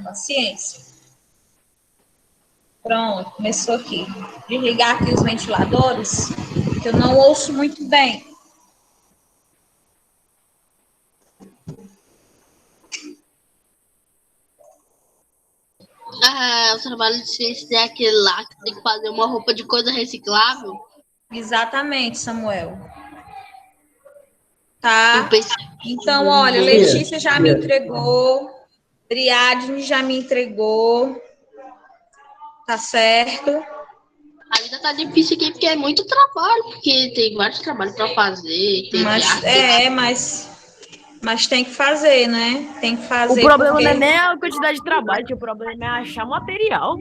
paciência. Pronto, começou aqui. Desligar aqui os ventiladores, que eu não ouço muito bem. O trabalho de ciência é aquele lá que tem que fazer uma roupa de coisa reciclável. Exatamente, Samuel. Tá? Pensei... Então, olha, Letícia já me entregou, Briadne já me entregou, tá certo? A vida tá difícil aqui porque é muito trabalho, porque tem vários trabalhos para fazer, tem mas tem que fazer, né? Tem que fazer. O problema não é nem a quantidade de trabalho, o problema é achar material.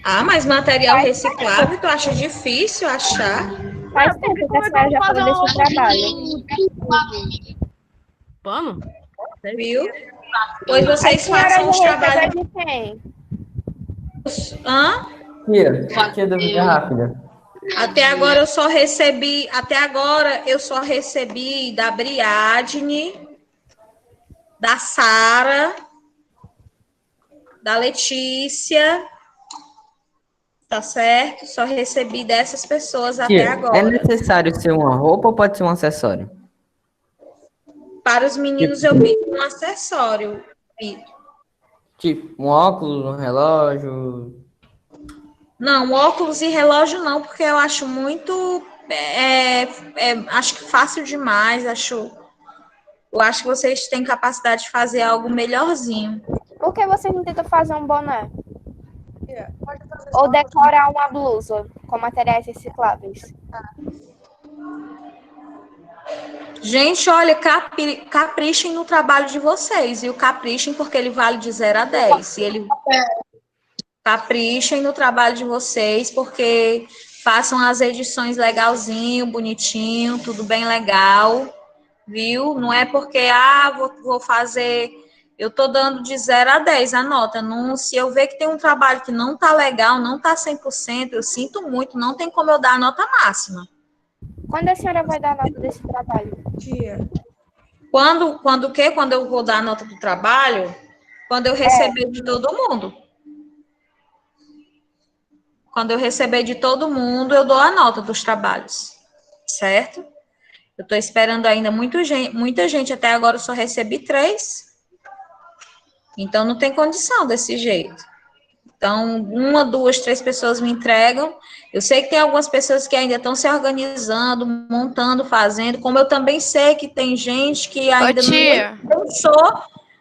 Ah, mas material reciclável, tu acha difícil achar? Faz tempo que a senhora já falou desse trabalho. Pano? Viu? Pois vocês façam os trabalhos. De quem? Hã? Tia, dúvida rápida. Até agora eu só recebi da Briadne, da Sara, da Letícia, tá certo? Só recebi dessas pessoas até agora. É necessário ser uma roupa ou pode ser um acessório? Para os meninos eu pedi um acessório, Vitor. Tipo, um óculos, um relógio... Não, óculos e relógio não, porque eu acho muito... acho que fácil demais, eu acho que vocês têm capacidade de fazer algo melhorzinho. Por que vocês não tentam fazer um boné? Ou decorar uma blusa com materiais recicláveis? Gente, olha, caprichem no trabalho de vocês, viu? Caprichem porque ele vale de 0 a 10. Caprichem no trabalho de vocês, porque façam as edições legalzinho, bonitinho, tudo bem legal, viu? Não é porque, vou fazer... Eu tô dando de 0 a 10 a nota. Não, se eu ver que tem um trabalho que não tá legal, não tá 100%, eu sinto muito, não tem como eu dar a nota máxima. Quando a senhora vai dar a nota desse trabalho? Quando o quê? Quando eu vou dar a nota do trabalho? Quando eu receber de todo mundo. Quando eu receber de todo mundo, eu dou a nota dos trabalhos, certo? Eu estou esperando ainda muita gente, até agora eu só recebi 3. Então, não tem condição desse jeito. Então, 1, 2, 3 pessoas me entregam. Eu sei que tem algumas pessoas que ainda estão se organizando, montando, fazendo, como eu também sei que tem gente que ainda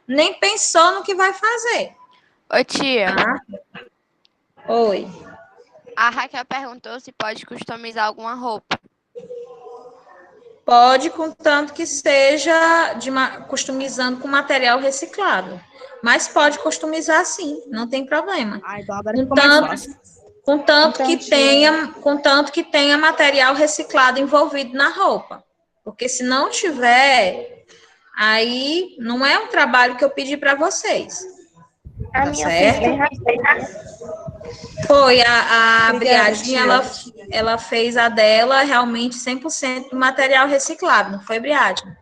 nem pensou no que vai fazer. Ô, tia. Tá? Oi. A Raquel perguntou se pode customizar alguma roupa. Pode, contanto que seja customizando com material reciclado. Mas pode customizar sim, não tem problema. Então agora ficou mais fácil. Contanto que tenha material reciclado envolvido na roupa. Porque se não tiver, aí não é um trabalho que eu pedi para vocês. A minha certo? Foi a Briadne, ela fez a dela realmente 100% do material reciclado, não foi, Briadne?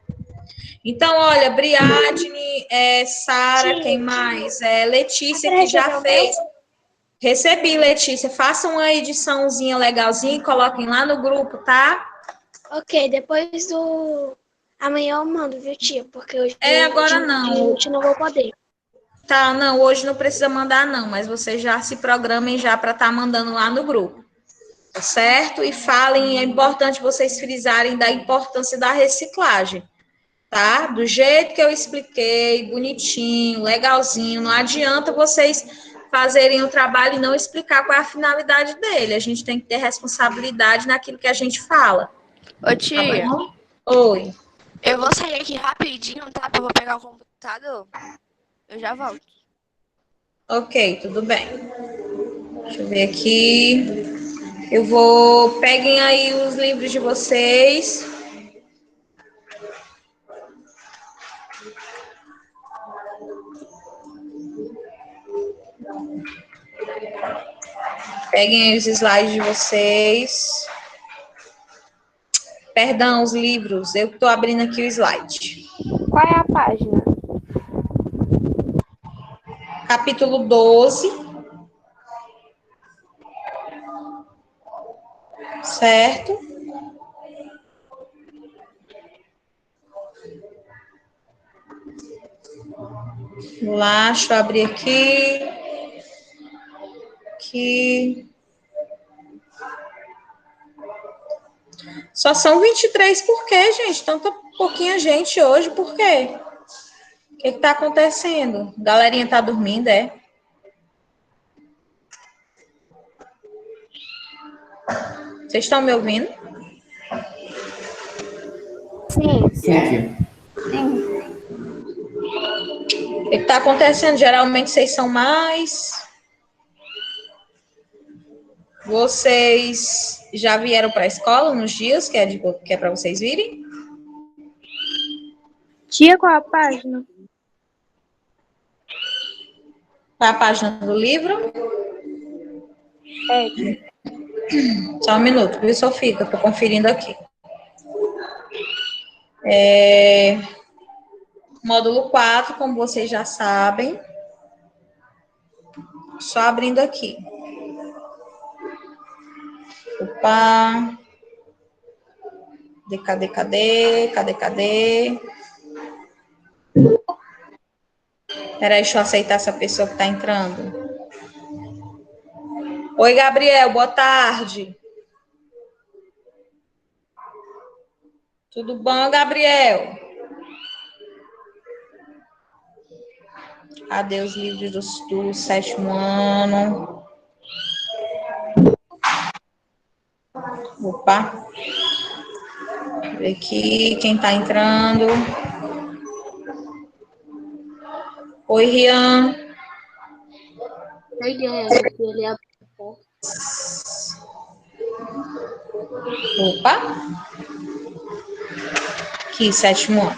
Então, olha, Briadne, Sara, quem mais? Letícia, que já fez. Recebi, Letícia. Façam uma ediçãozinha legalzinha e coloquem lá no grupo, tá? Ok, depois do... Amanhã eu mando, viu, tia? Porque hoje... agora não. Hoje não vou poder. Tá, não, hoje não precisa mandar não, mas vocês já se programem já para estar mandando lá no grupo, tá certo? E falem, é importante vocês frisarem da importância da reciclagem, tá? Do jeito que eu expliquei, bonitinho, legalzinho, não adianta vocês fazerem o trabalho e não explicar qual é a finalidade dele, a gente tem que ter responsabilidade naquilo que a gente fala. Ô, tia. Tá bom? Oi. Eu vou sair aqui rapidinho, tá? Eu vou pegar o computador. Eu já volto. Ok, tudo bem. Deixa eu ver aqui. Peguem aí os livros de vocês. Peguem aí os slides de vocês. Perdão, os livros. Eu estou abrindo aqui o slide. Qual é a página? capítulo 12. Certo? Lá, deixa eu abrir aqui. Só são 23, por quê, gente? Tanta pouquinha gente hoje, por quê? O que está acontecendo? Galerinha tá dormindo, é? Vocês estão me ouvindo? Sim. Sim. O que está acontecendo? Geralmente vocês são mais. Vocês já vieram para a escola nos dias que é para vocês virem? Tia, qual a página? Qual a página do livro? É. Só um minuto, viu, Sofia? Que eu estou conferindo aqui. Módulo 4, como vocês já sabem. Só abrindo aqui. Opa. Cadê? Peraí, deixa eu aceitar essa pessoa que está entrando. Oi, Gabriel, boa tarde. Tudo bom, Gabriel? Cadê os livros do 7º ano? Opa. Deixa eu ver aqui quem está entrando. Oi, Rian. Ele é Opa. Aqui, 7º ano.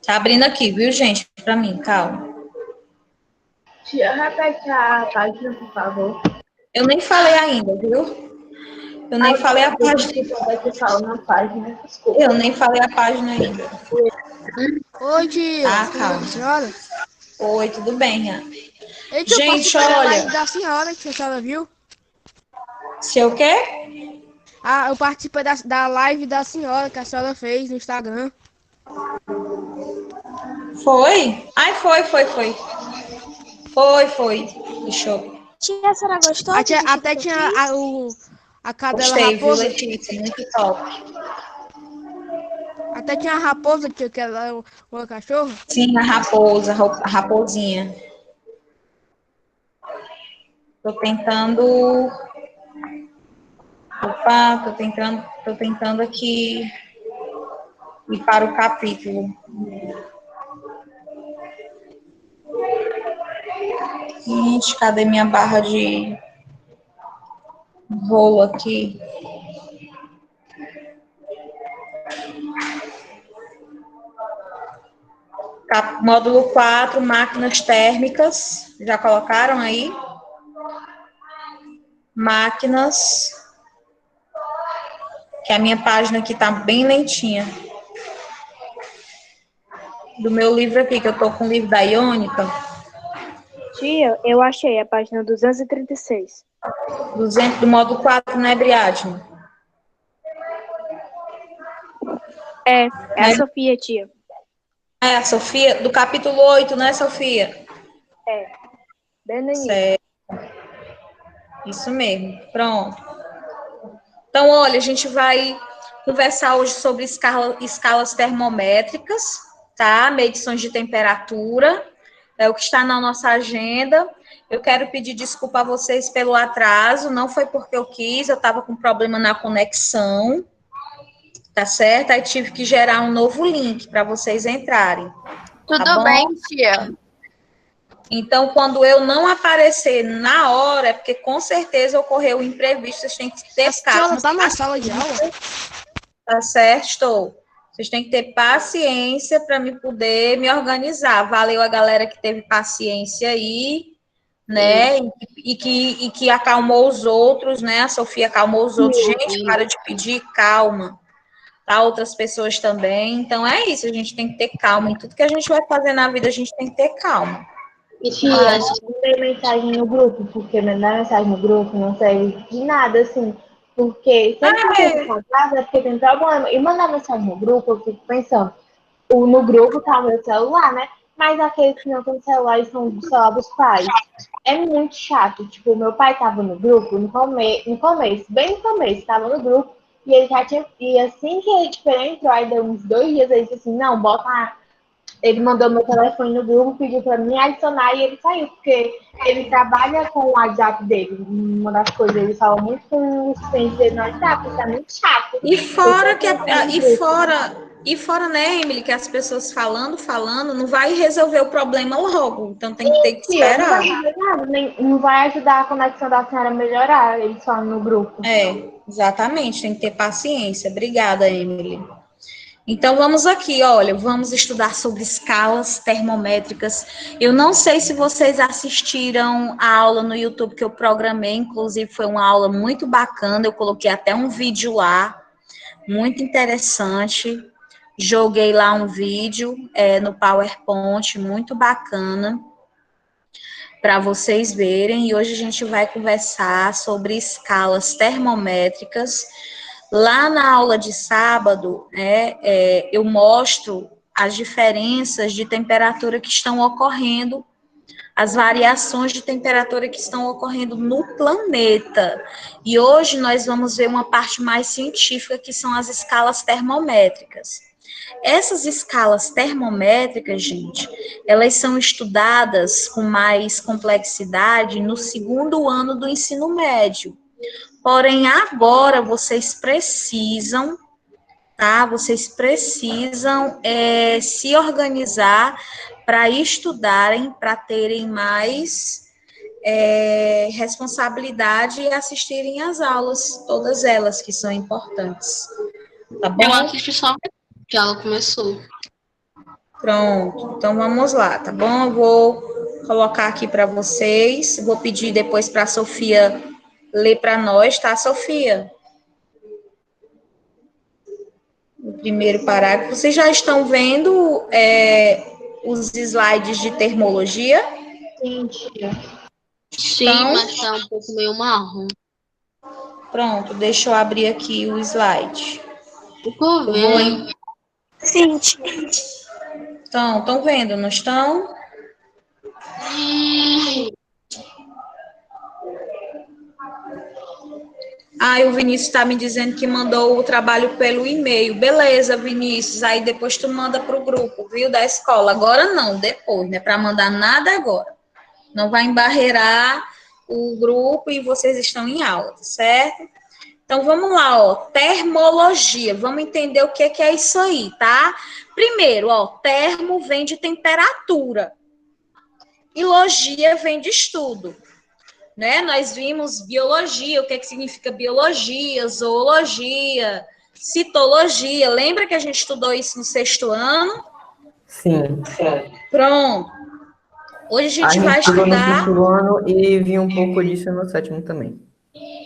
Tá abrindo aqui, viu, gente? Para mim, calma. Tia, repete a página, por favor. Eu nem falei ainda, viu? Eu nem falei a página. Eu nem falei a página ainda. Oi, tia. Ah, Tudo calma. bem, senhora? Oi, tudo bem, Rian? Eu Gente, participei da olha. live da senhora, que a senhora viu? Se eu quê? Ah, eu participei da live da senhora, que a senhora fez no Instagram. Foi? Ai, foi. Foi. Deixa eu... Tia, a senhora gostou? Até tinha a cadela Gostei, viu, raposa. Letícia? Muito top. Até tinha a raposa, tia, que ela é uma cachorra. Sim, a raposa, a raposinha. Tô tentando... Opa, tô tentando aqui ir para o capítulo. Gente, cadê minha barra de rolo aqui? Módulo 4, máquinas térmicas. Já colocaram aí? Máquinas. Que a minha página aqui tá bem lentinha. Do meu livro aqui, que eu tô com o livro da Iônica. Tia, eu achei a página 236. 200 do módulo 4, né, Briadne? É a Sofia, tia. É, a Sofia, do capítulo 8, né, Sofia? É, bem no início. Certo. Isso mesmo, pronto. Então, olha, a gente vai conversar hoje sobre escalas termométricas, tá? Medições de temperatura, é o que está na nossa agenda. Eu quero pedir desculpa a vocês pelo atraso, não foi porque eu quis, eu estava com problema na conexão, tá certo? Aí tive que gerar um novo link para vocês entrarem. Tudo tá bom? bem, tia. Então, quando eu não aparecer na hora, é porque com certeza ocorreu um imprevisto, vocês têm que ter A senhora calma. está na sala de aula? Tá certo? Estou. Vocês têm que ter paciência para me poder me organizar. Valeu a galera que teve paciência aí, né? E que acalmou os outros, né? A Sofia acalmou os outros. Gente, para de pedir calma. tá? Outras pessoas também. Então, é isso, a gente tem que ter calma. Em tudo que a gente vai fazer na vida, a gente tem que ter calma. E Tia, faz. mandei mensagem no grupo, porque mandar mensagem no grupo não serve de nada, assim. Porque sempre que eu tô casa é porque tem problema. E mandar mensagem no grupo, eu fico pensando, no grupo tá o meu celular, né? Mas aqueles que não têm celular e são do celular dos pais. É muito chato. Tipo, meu pai tava no grupo no começo, bem no começo, tava no grupo, e ele já tinha. E assim que ele, tipo, ele entrou, aí deu uns 2 dias, ele disse assim, não, bota. Ele mandou meu telefone no grupo, pediu pra mim adicionar e ele saiu, porque ele trabalha com o WhatsApp dele. Uma das coisas, ele fala muito com os clientes dele no WhatsApp, isso é muito chato. E fora que E né, Emily, que as pessoas falando, não vai resolver o problema logo. Então tem que ter que tia, não vai esperar. fazer nada, não vai ajudar a conexão da senhora a melhorar, eles falam no grupo. Exatamente, tem que ter paciência. Obrigada, Emily. Então vamos aqui, olha, vamos estudar sobre escalas termométricas. Eu não sei se vocês assistiram a aula no YouTube que eu programei, inclusive foi uma aula muito bacana, eu coloquei até um vídeo lá, muito interessante. Joguei lá um vídeo no PowerPoint, muito bacana, para vocês verem. E hoje a gente vai conversar sobre escalas termométricas. Lá na aula de sábado, eu mostro as diferenças de temperatura que estão ocorrendo, as variações de temperatura que estão ocorrendo no planeta. E hoje nós vamos ver uma parte mais científica, que são as escalas termométricas. Essas escalas termométricas, gente, elas são estudadas com mais complexidade no segundo ano do ensino médio. Porém, agora vocês precisam, tá? Vocês precisam se organizar para estudarem, para terem mais responsabilidade e assistirem às aulas, todas elas que são importantes. Tá bom? Eu assisti só que ela começou. Pronto, então vamos lá, tá bom? Eu vou colocar aqui para vocês, vou pedir depois para a Sofia ler para nós, tá, Sofia? O primeiro parágrafo. Vocês já estão vendo os slides de termologia? Sim, tia. Sim, mas tá um pouco meio marrom. Pronto, deixa eu abrir aqui o slide. Ficou vendo. Sim, tia. Então, estão vendo, não estão? O Vinícius está me dizendo que mandou o trabalho pelo e-mail. Beleza, Vinícius. Aí depois tu manda para o grupo, viu, da escola. Agora não, depois, né? Para mandar nada agora. Não vai embarrear o grupo e vocês estão em aula, tá certo? Então, vamos lá, ó. Termologia. Vamos entender o que é isso aí, tá? Primeiro, ó, termo vem de temperatura. E logia vem de estudo. Né? Nós vimos biologia, o que significa biologia, zoologia, citologia. Lembra que a gente estudou isso no 6º ano? Sim. Pronto. Hoje a gente vai estudou estudar... no 5º ano e vi um pouco disso no 7º também.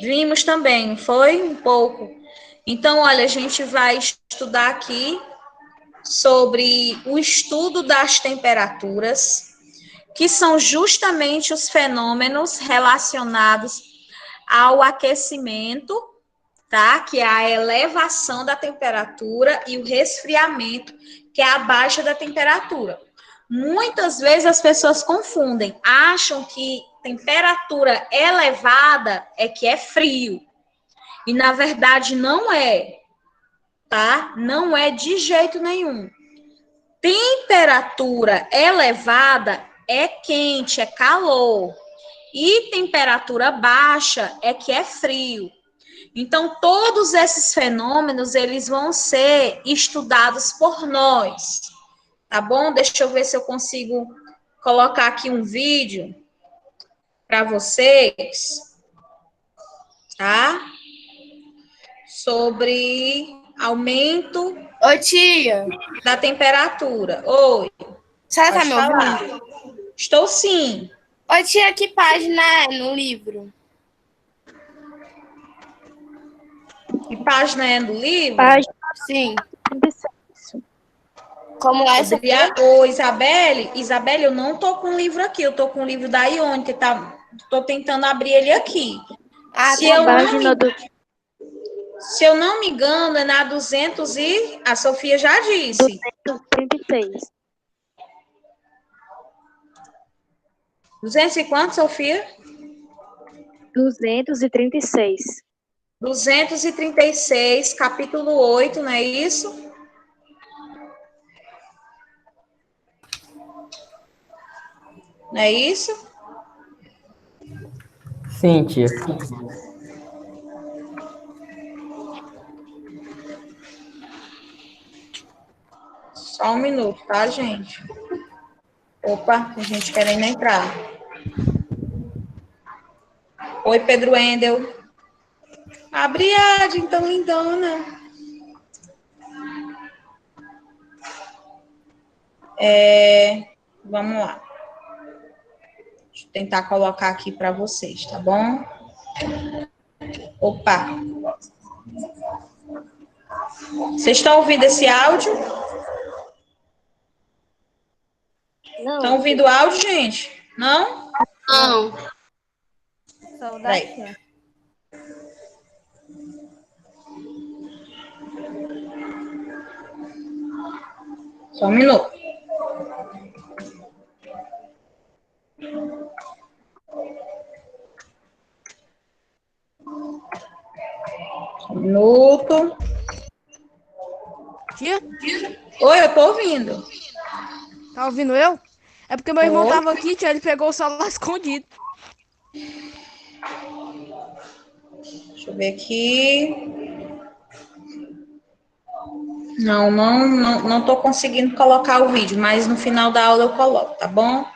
Vimos também, foi um pouco. Então, olha, a gente vai estudar aqui sobre o estudo das temperaturas, que são justamente os fenômenos relacionados ao aquecimento, tá? Que é a elevação da temperatura, e o resfriamento, que é a baixa da temperatura. Muitas vezes as pessoas confundem, acham que temperatura elevada é que é frio. E na verdade não é, tá? Não é de jeito nenhum. Temperatura elevada é quente, é calor. E temperatura baixa é que é frio. Então, todos esses fenômenos, eles vão ser estudados por nós, tá bom? Deixa eu ver se eu consigo colocar aqui um vídeo para vocês, tá? Sobre aumento Oi, tia. da temperatura. Oi. Você tá Pode me falar. ouvindo? Estou sim. Oi, tia, que página é no livro? Que página é do livro? Página Sim. 36. Como é essa? Ô, Isabelle, eu não tô com o livro aqui, eu tô com o livro da Ione, que tô tentando abrir ele aqui. Ah, Se tá. eu não Página do... Se eu não me engano, é na 200 e a Sofia já disse. 236. 200 e quanto, Sofia? 236. 236, capítulo 8, não é isso? Não é isso? Sim, tia. Só um minuto, tá, gente? Opa, tem gente querendo entrar. Oi, Pedro Endel. A Briade, tão lindona. Vamos lá. Deixa eu tentar colocar aqui para vocês, tá bom? Opa. Vocês estão ouvindo esse áudio? Não. Estão ouvindo o áudio, gente? Não? Não. Peraí. Só um minuto. Um minuto. Tia, Oi, eu tô ouvindo. tá ouvindo eu? É porque meu irmão Oi. tava aqui, tia, ele pegou o celular escondido. Deixa eu ver aqui. Não tô conseguindo colocar o vídeo, mas no final da aula eu coloco, tá bom?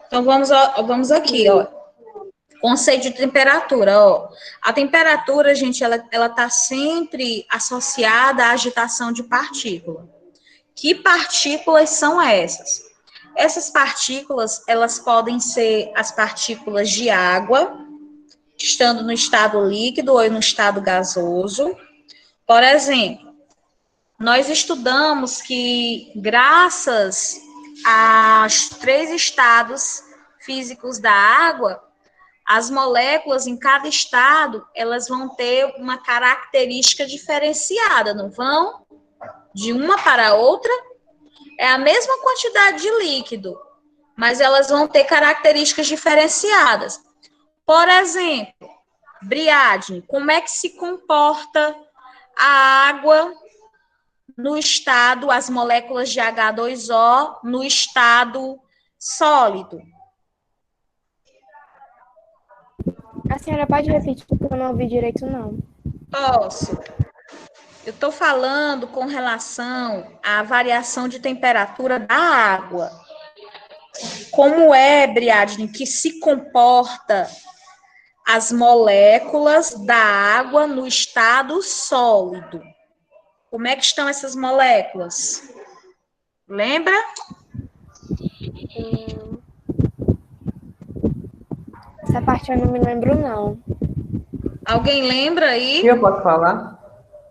Então vamos aqui, ó. Conceito de temperatura, ó. A temperatura, gente, ela tá sempre associada à agitação de partícula. Que partículas são essas? Essas partículas, elas podem ser as partículas de água, estando no estado líquido ou no estado gasoso. Por exemplo, nós estudamos que, graças aos 3 estados físicos da água, as moléculas em cada estado, elas vão ter uma característica diferenciada, não vão? De uma para a outra, é a mesma quantidade de líquido, mas elas vão ter características diferenciadas. Por exemplo, Briadne, como é que se comporta a água no estado, as moléculas de H2O no estado sólido? A senhora pode repetir, porque eu não ouvi direito, não. Posso. Eu estou falando com relação à variação de temperatura da água. Como é, Briadne, que se comporta as moléculas da água no estado sólido? Como é que estão essas moléculas? Lembra? Essa parte eu não me lembro, não. Alguém lembra aí? Eu posso falar?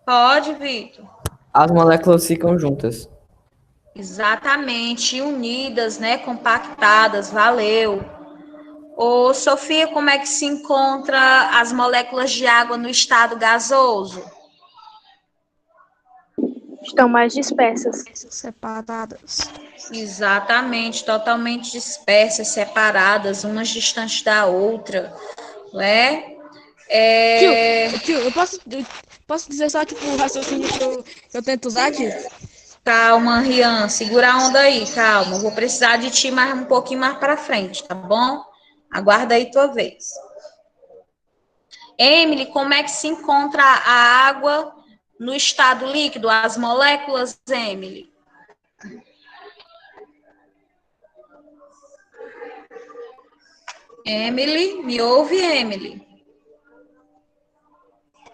Pode, Vitor. As moléculas ficam juntas. Exatamente, unidas, né? Compactadas, valeu. Ô, Sofia, como é que se encontra as moléculas de água no estado gasoso? Estão mais dispersas. Separadas. Exatamente, totalmente dispersas, separadas, umas distantes da outra, né? Tio, eu posso dizer só, tipo, o raciocínio que eu tento usar, tio? Calma, Rian, segura a onda aí, calma. Vou precisar de ti mais um pouquinho mais para frente, tá bom? Aguarda aí tua vez. Emily, como é que se encontra a água no estado líquido, as moléculas, Emily? Emily, me ouve, Emily?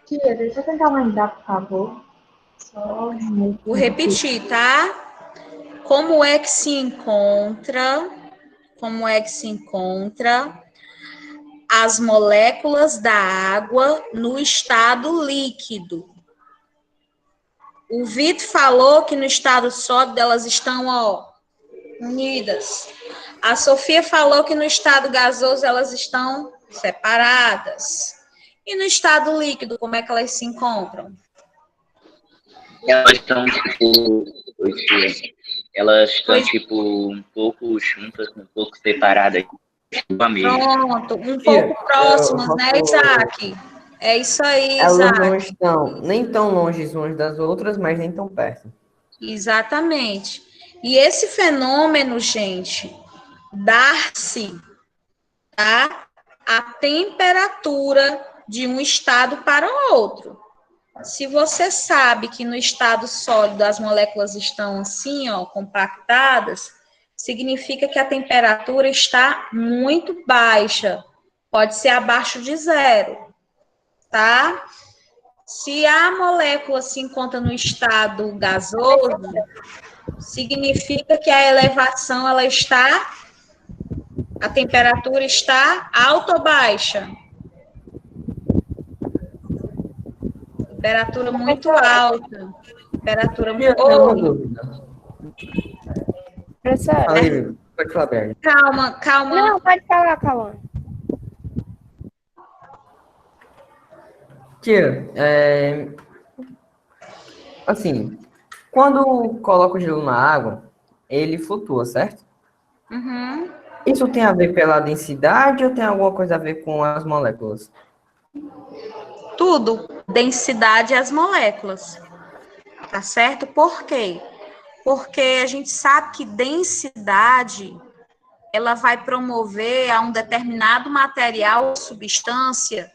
Tia, deixa eu tentar lembrar, por favor. Vou repetir, tá? Como é que se encontra as moléculas da água no estado líquido? O Vitor falou que no estado sólido elas estão, ó, unidas. A Sofia falou que no estado gasoso elas estão separadas. E no estado líquido, como é que elas se encontram? Elas estão, tipo, um pouco juntas, um pouco separadas. Pronto, um pouco próximas, né, Isaac? É isso aí, Elas Isaac. não estão nem tão longe umas das outras, mas nem tão perto. Exatamente. E esse fenômeno, gente, dá-se, tá, a temperatura de um estado para o outro. Se você sabe que no estado sólido as moléculas estão assim, ó, compactadas, significa que a temperatura está muito baixa, pode ser abaixo de zero, tá? Se a molécula se encontra no estado gasoso, significa que a elevação ela está, a temperatura está alta ou baixa? Temperatura muito alta. Temperatura muito alta. Professora. Pode falar, Berg. Calma. Não, pode falar, calma. Tia, assim, quando coloca o gelo na água, ele flutua, certo? Uhum. Isso tem a ver pela densidade ou tem alguma coisa a ver com as moléculas? Tudo, densidade e as moléculas. Tá certo? Por quê? Porque a gente sabe que densidade ela vai promover a um determinado material ou substância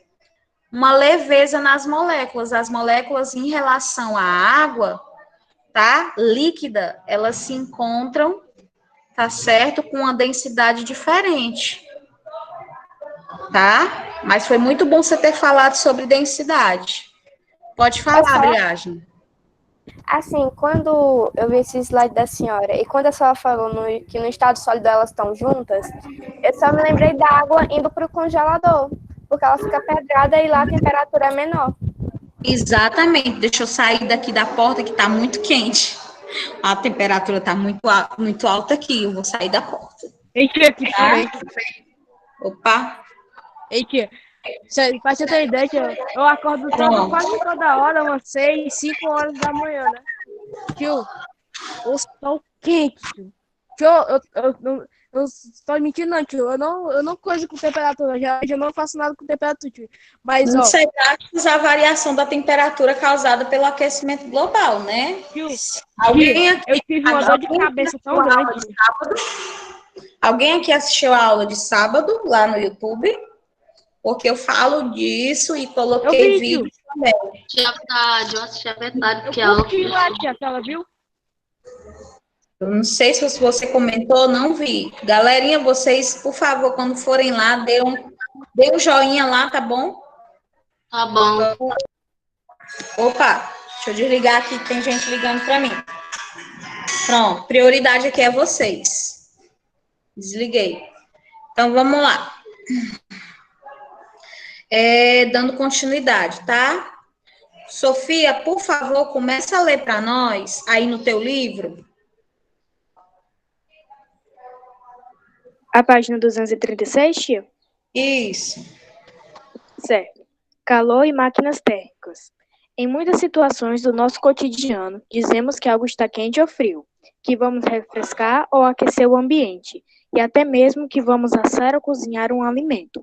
uma leveza nas moléculas. As moléculas em relação à água, tá? Líquida, elas se encontram, tá certo? Com uma densidade diferente. Tá? Mas foi muito bom você ter falado sobre densidade. Pode falar, Briagem. Assim, quando eu vi esse slide da senhora e quando a senhora falou que no estado sólido elas estão juntas, eu só me lembrei da água indo para o congelador, porque ela fica pedrada e lá a temperatura é menor. Exatamente. Deixa eu sair daqui da porta que está muito quente. A temperatura está muito alta aqui. Eu vou sair da porta. Ei, tia, aqui também. Opa. Ei, tia. Pra você ter ideia, tia, eu acordo quase toda hora, umas 6, 5 horas da manhã, né? Tio, eu estou quente, tio. Tio, eu estou mentindo, não, tio. Eu não coiso com temperatura. Eu não faço nada com temperatura, tio. Mas, não ó. sei a variação da temperatura causada pelo aquecimento global, né? Tio, Alguém aqui, eu tive uma dor de cabeça tão grande. Alguém aqui assistiu a aula de sábado lá no YouTube? Porque eu falo disso e coloquei vídeo também. Eu assisti a metade, porque eu curti lá, tia, ela viu? Eu não sei se você comentou, não vi. Galerinha, vocês, por favor, quando forem lá, dê um joinha lá, tá bom? Tá bom. Opa, deixa eu desligar aqui, tem gente ligando para mim. Pronto, prioridade aqui é vocês. Desliguei. Então, vamos lá. Dando continuidade, tá? Sofia, por favor, começa a ler para nós, aí no teu livro. A página 236, tia? Isso. Certo. Calor e máquinas térmicas. Em muitas situações do nosso cotidiano, dizemos que algo está quente ou frio, que vamos refrescar ou aquecer o ambiente, e até mesmo que vamos assar ou cozinhar um alimento.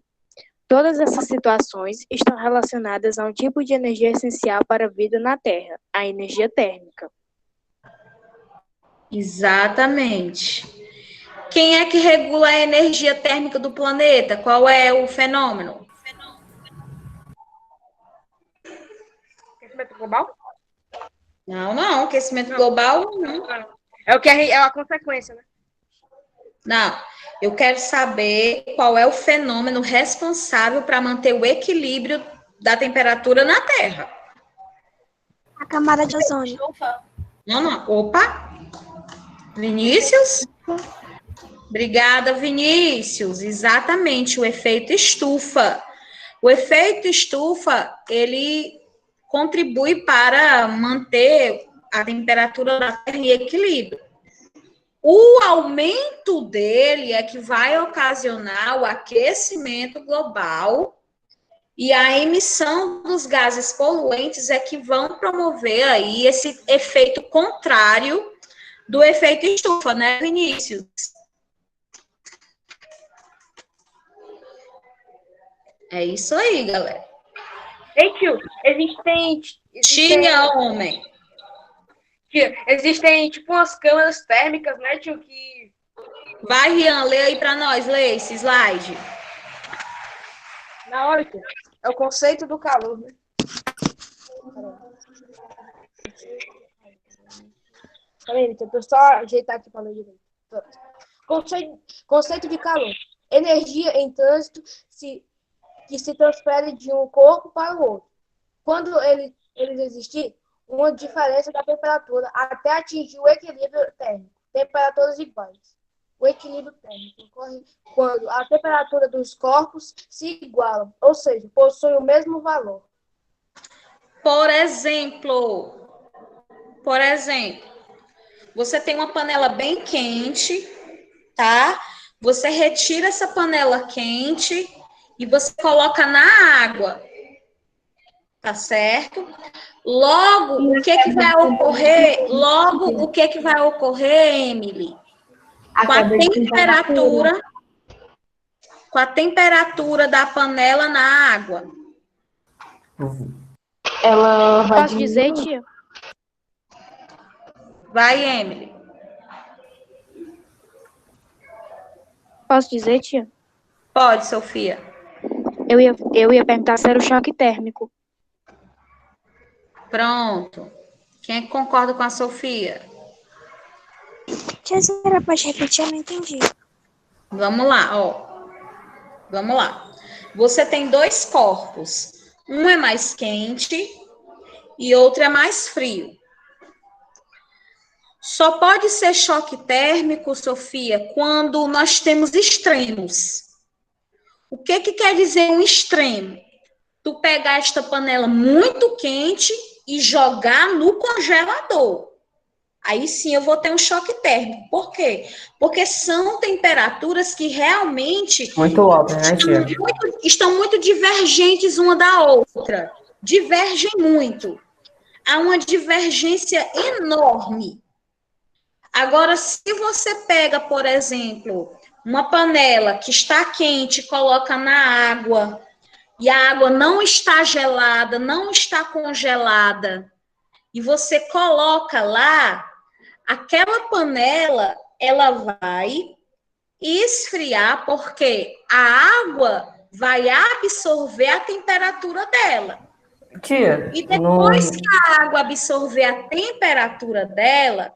Todas essas situações estão relacionadas a um tipo de energia essencial para a vida na Terra, a energia térmica. Exatamente. Quem é que regula a energia térmica do planeta? Qual é o fenômeno? Aquecimento global? Não, aquecimento global não. É a consequência, né? Não, eu quero saber qual é o fenômeno responsável para manter o equilíbrio da temperatura na Terra. A camada de ozônio. Não. Opa! Vinícius? Obrigada, Vinícius. Exatamente, o efeito estufa. O efeito estufa, ele contribui para manter a temperatura da Terra em equilíbrio. O aumento dele é que vai ocasionar o aquecimento global e a emissão dos gases poluentes é que vão promover aí esse efeito contrário do efeito estufa, né, Vinícius? É isso aí, galera. Ei, tio, existem, Tinha, homem. tio, existem tipo umas câmeras térmicas, né, tio, que Vai, Rian, lê aí para nós, lê esse slide. na hora, tio, é o conceito do calor, né? Peraí, deixa eu só ajeitar aqui para ler direito. Conceito de calor. Energia em trânsito que se transfere de um corpo para o outro. Quando eles existir uma diferença da temperatura até atingir o equilíbrio térmico, temperaturas iguais. O equilíbrio térmico ocorre quando a temperatura dos corpos se igualam, ou seja, possuem o mesmo valor. Por exemplo, você tem uma panela bem quente, tá? Você retira essa panela quente e você coloca na água, tá certo? Logo, o que que vai ocorrer? Logo, o que que vai ocorrer, Emily? Com a temperatura da panela na água. Ela vai Posso dizer, tia? Vai, Emily. Posso dizer, tia? Pode, Sofia. Eu ia perguntar se era o choque térmico. Pronto. Quem é que concorda com a Sofia? Tia, senhora pode repetir? Eu não entendi. Vamos lá, ó. Vamos lá. Você tem dois corpos. Um é mais quente e outro é mais frio. Só pode ser choque térmico, Sofia, quando nós temos extremos. O que que quer dizer um extremo? Tu pegar esta panela muito quente e jogar no congelador. Aí sim eu vou ter um choque térmico. Por quê? Porque são temperaturas que realmente Muito altas, né, tia? estão muito divergentes uma da outra. Divergem muito. Há uma divergência enorme. Agora, se você pega, por exemplo, uma panela que está quente, coloca na água, e a água não está gelada, não está congelada, e você coloca lá, aquela panela, ela vai esfriar, porque a água vai absorver a temperatura dela. Tia, E depois que a água absorver a temperatura dela,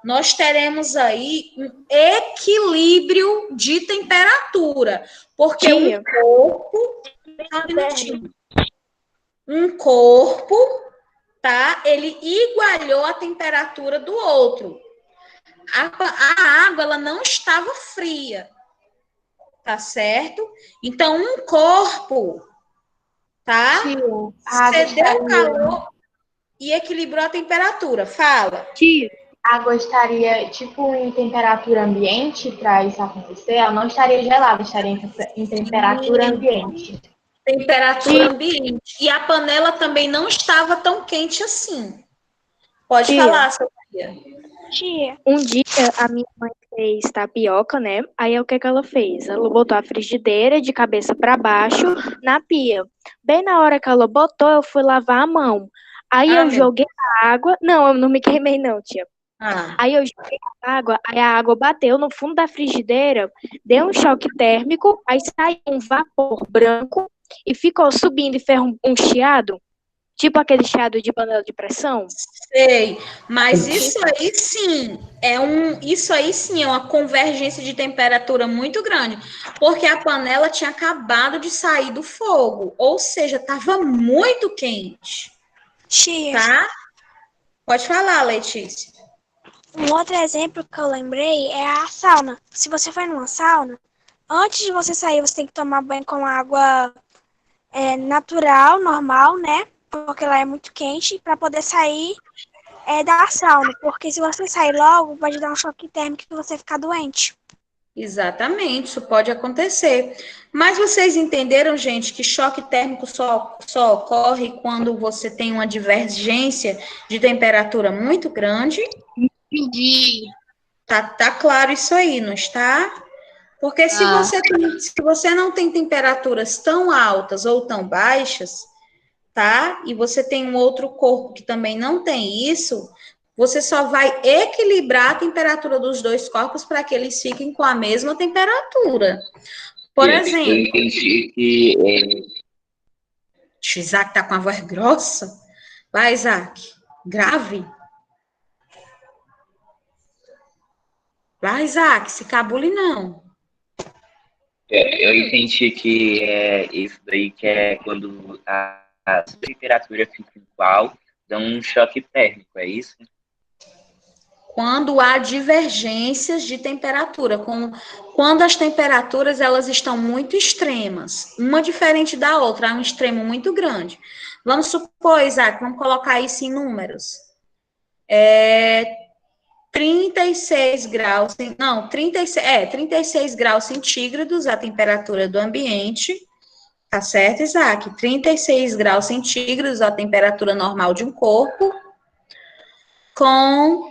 nós teremos aí um equilíbrio de temperatura, porque Tia. um corpo, tá? Ele igualou a temperatura do outro. A água, ela não estava fria, tá certo? Então, um corpo, tá? Cedeu o calor e equilibrou a temperatura. Fala. Tia. A água estaria, tipo, em temperatura ambiente para isso acontecer? Ela não estaria gelada, estaria em temperatura ambiente. Temperatura ambiente. E a panela também não estava tão quente assim. Pode falar, Sofia. Tia, Um dia a minha mãe fez tapioca, né? Aí o que que ela fez? Ela botou a frigideira de cabeça para baixo na pia. Bem na hora que ela botou, eu fui lavar a mão. Aí eu joguei a água. Não, eu não me queimei, não, tia. Aí eu joguei a água, aí a água bateu no fundo da frigideira, deu um choque térmico, aí saiu um vapor branco e ficou subindo e fez um chiado, tipo aquele chiado de panela de pressão. Sei, mas isso aí sim é uma convergência de temperatura muito grande, porque a panela tinha acabado de sair do fogo, ou seja, estava muito quente. tia. Tá? Pode falar, Letícia. Um outro exemplo que eu lembrei é a sauna. Se você for numa sauna, antes de você sair, você tem que tomar banho com água natural, normal, né? Porque lá é muito quente. Para poder sair, é da sauna, porque se você sair logo, pode dar um choque térmico e você ficar doente. Exatamente, isso pode acontecer. Mas vocês entenderam, gente, que choque térmico só ocorre quando você tem uma divergência de temperatura muito grande? Entendi. Tá claro isso aí, não está? Porque se você não tem temperaturas tão altas ou tão baixas, tá? E você tem um outro corpo que também não tem isso, você só vai equilibrar a temperatura dos dois corpos para que eles fiquem com a mesma temperatura. Por Eu exemplo, entendi que Isaac tá com a voz grossa. Vai, Isaac, grave. Vai, Isaac, se cabule não. eu entendi que é isso daí que é quando a temperatura fica igual, dá um choque térmico, é isso? Quando há divergências de temperatura, quando as temperaturas elas estão muito extremas, uma diferente da outra, há um extremo muito grande. Vamos supor, Isaac, vamos colocar isso em números. 36 graus, não, 36 graus centígrados a temperatura do ambiente, tá certo, Isaac? 36 graus centígrados a temperatura normal de um corpo, com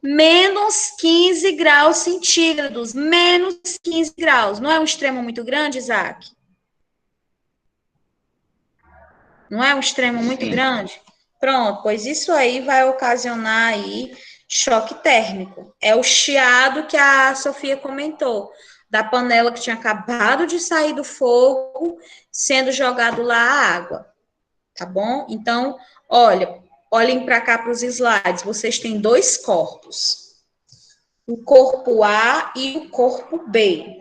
menos 15 graus centígrados, menos 15 graus. Não é um extremo muito grande, Isaac? Não é um extremo muito grande? Pronto, pois isso aí vai ocasionar aí choque térmico. É o chiado que a Sofia comentou, da panela que tinha acabado de sair do fogo, sendo jogado lá a água. Tá bom? Então, olhem para cá para os slides. Vocês têm dois corpos. O corpo A e o corpo B,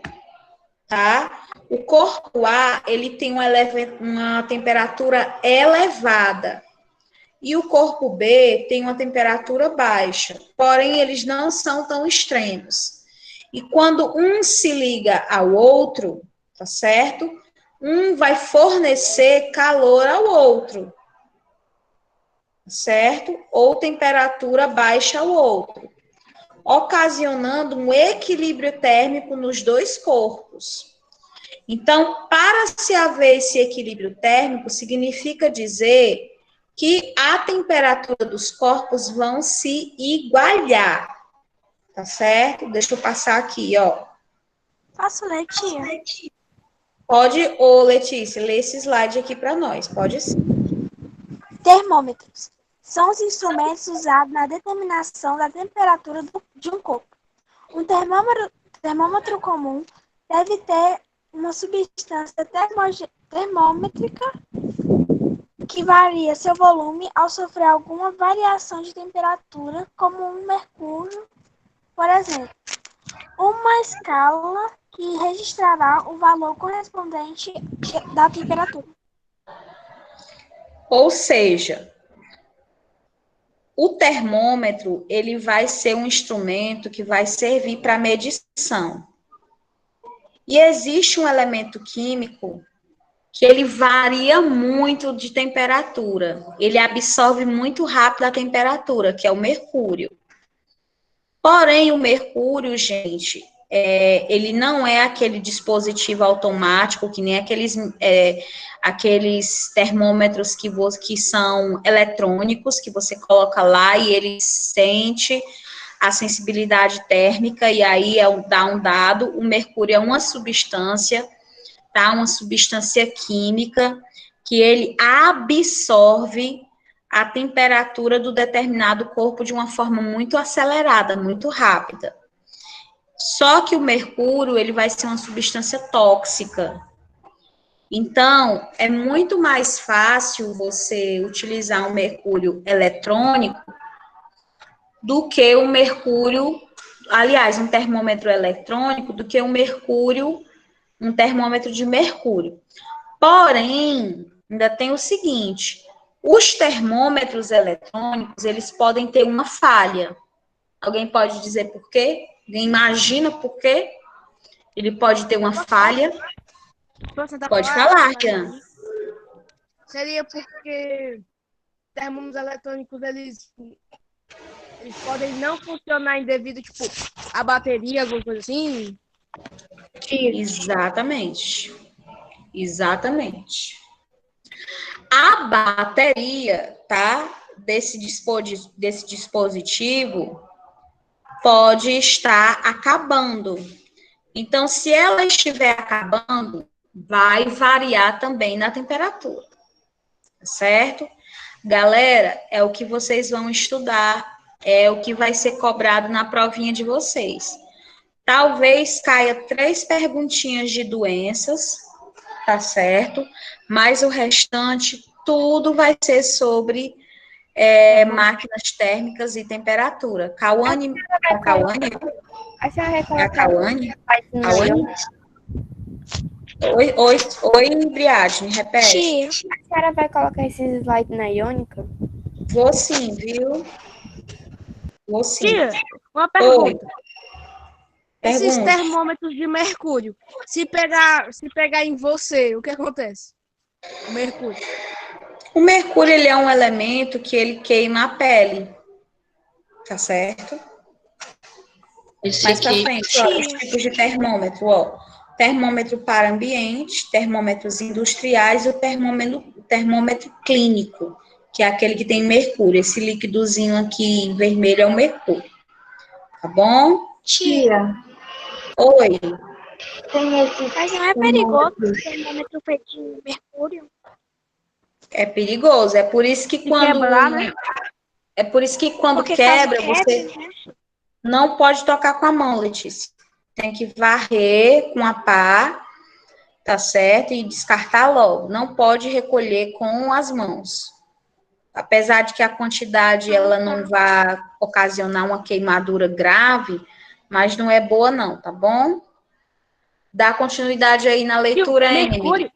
tá? O corpo A, ele tem uma temperatura elevada. E o corpo B tem uma temperatura baixa. Porém, eles não são tão extremos. E quando um se liga ao outro, tá certo? Um vai fornecer calor ao outro, certo? Ou temperatura baixa ao outro, ocasionando um equilíbrio térmico nos dois corpos. Então, para se haver esse equilíbrio térmico, significa dizer que a temperatura dos corpos vão se igualar, tá certo? Deixa eu passar aqui, ó. Posso ler, tia? Pode, Letícia, ler esse slide aqui para nós, pode sim. Termômetros são os instrumentos usados na determinação da temperatura de um corpo. Um termômetro comum deve ter uma substância termômetrica que varia seu volume ao sofrer alguma variação de temperatura, como um mercúrio, por exemplo. Uma escala que registrará o valor correspondente da temperatura. Ou seja, o termômetro, ele vai ser um instrumento que vai servir para medição. E existe um elemento químico que ele varia muito de temperatura. Ele absorve muito rápido a temperatura, que é o mercúrio. Porém, o mercúrio, gente, ele não é aquele dispositivo automático, que nem aqueles termômetros que são eletrônicos, que você coloca lá e ele sente a sensibilidade térmica, e aí dá um dado. O mercúrio é uma substância, tá? Uma substância química que ele absorve a temperatura do determinado corpo de uma forma muito acelerada, muito rápida. Só que o mercúrio, ele vai ser uma substância tóxica. Então, é muito mais fácil você utilizar um mercúrio eletrônico do que um mercúrio, aliás, um termômetro eletrônico, do que um termômetro de mercúrio. Porém, ainda tem o seguinte: os termômetros eletrônicos, eles podem ter uma falha. Alguém pode dizer por quê? Alguém imagina por quê? Ele pode ter uma falha. Pode falar, Kian. Seria porque termômetros eletrônicos, eles Eles podem não funcionar indevido, tipo, a bateria, alguma coisa assim. Exatamente. Exatamente. A bateria, tá? Desse dispositivo pode estar acabando. Então, se ela estiver acabando, vai variar também na temperatura, certo? Galera, é o que vocês vão estudar, é o que vai ser cobrado na provinha de vocês. Talvez caia 3 perguntinhas de doenças, tá certo? Mas o restante, tudo vai ser sobre máquinas térmicas e temperatura. Cauane, A senhora vai é a colocar Cauane? no Cauane? Oi, Briade, me repete. Tia, A senhora vai colocar esses slides na Iônica? Vou sim, viu? Vou sim. Tia, uma Oi, pergunta. Esses pergunta. termômetros de mercúrio, se pegar em você, o que acontece? O mercúrio. O mercúrio, ele é um elemento que ele queima a pele, tá certo? Mais para frente, ó, os tipos de termômetro, ó. Termômetro para ambiente, termômetros industriais e o termômetro clínico, que é aquele que tem mercúrio. Esse líquidozinho aqui vermelho é o mercúrio. Tá bom? Tia, Oi. tem esses mas não é perigoso o termômetro feito de mercúrio? É perigoso. É por isso que quando quebrar, né? Porque quebra, caso você quebre, né? não pode tocar com a mão, Letícia. Tem que varrer com a pá, tá certo? E descartar logo. Não pode recolher com as mãos. Apesar de que a quantidade ela não vá ocasionar uma queimadura grave, mas não é boa não, tá bom? Dá continuidade aí na leitura, Emily. Mercúrio.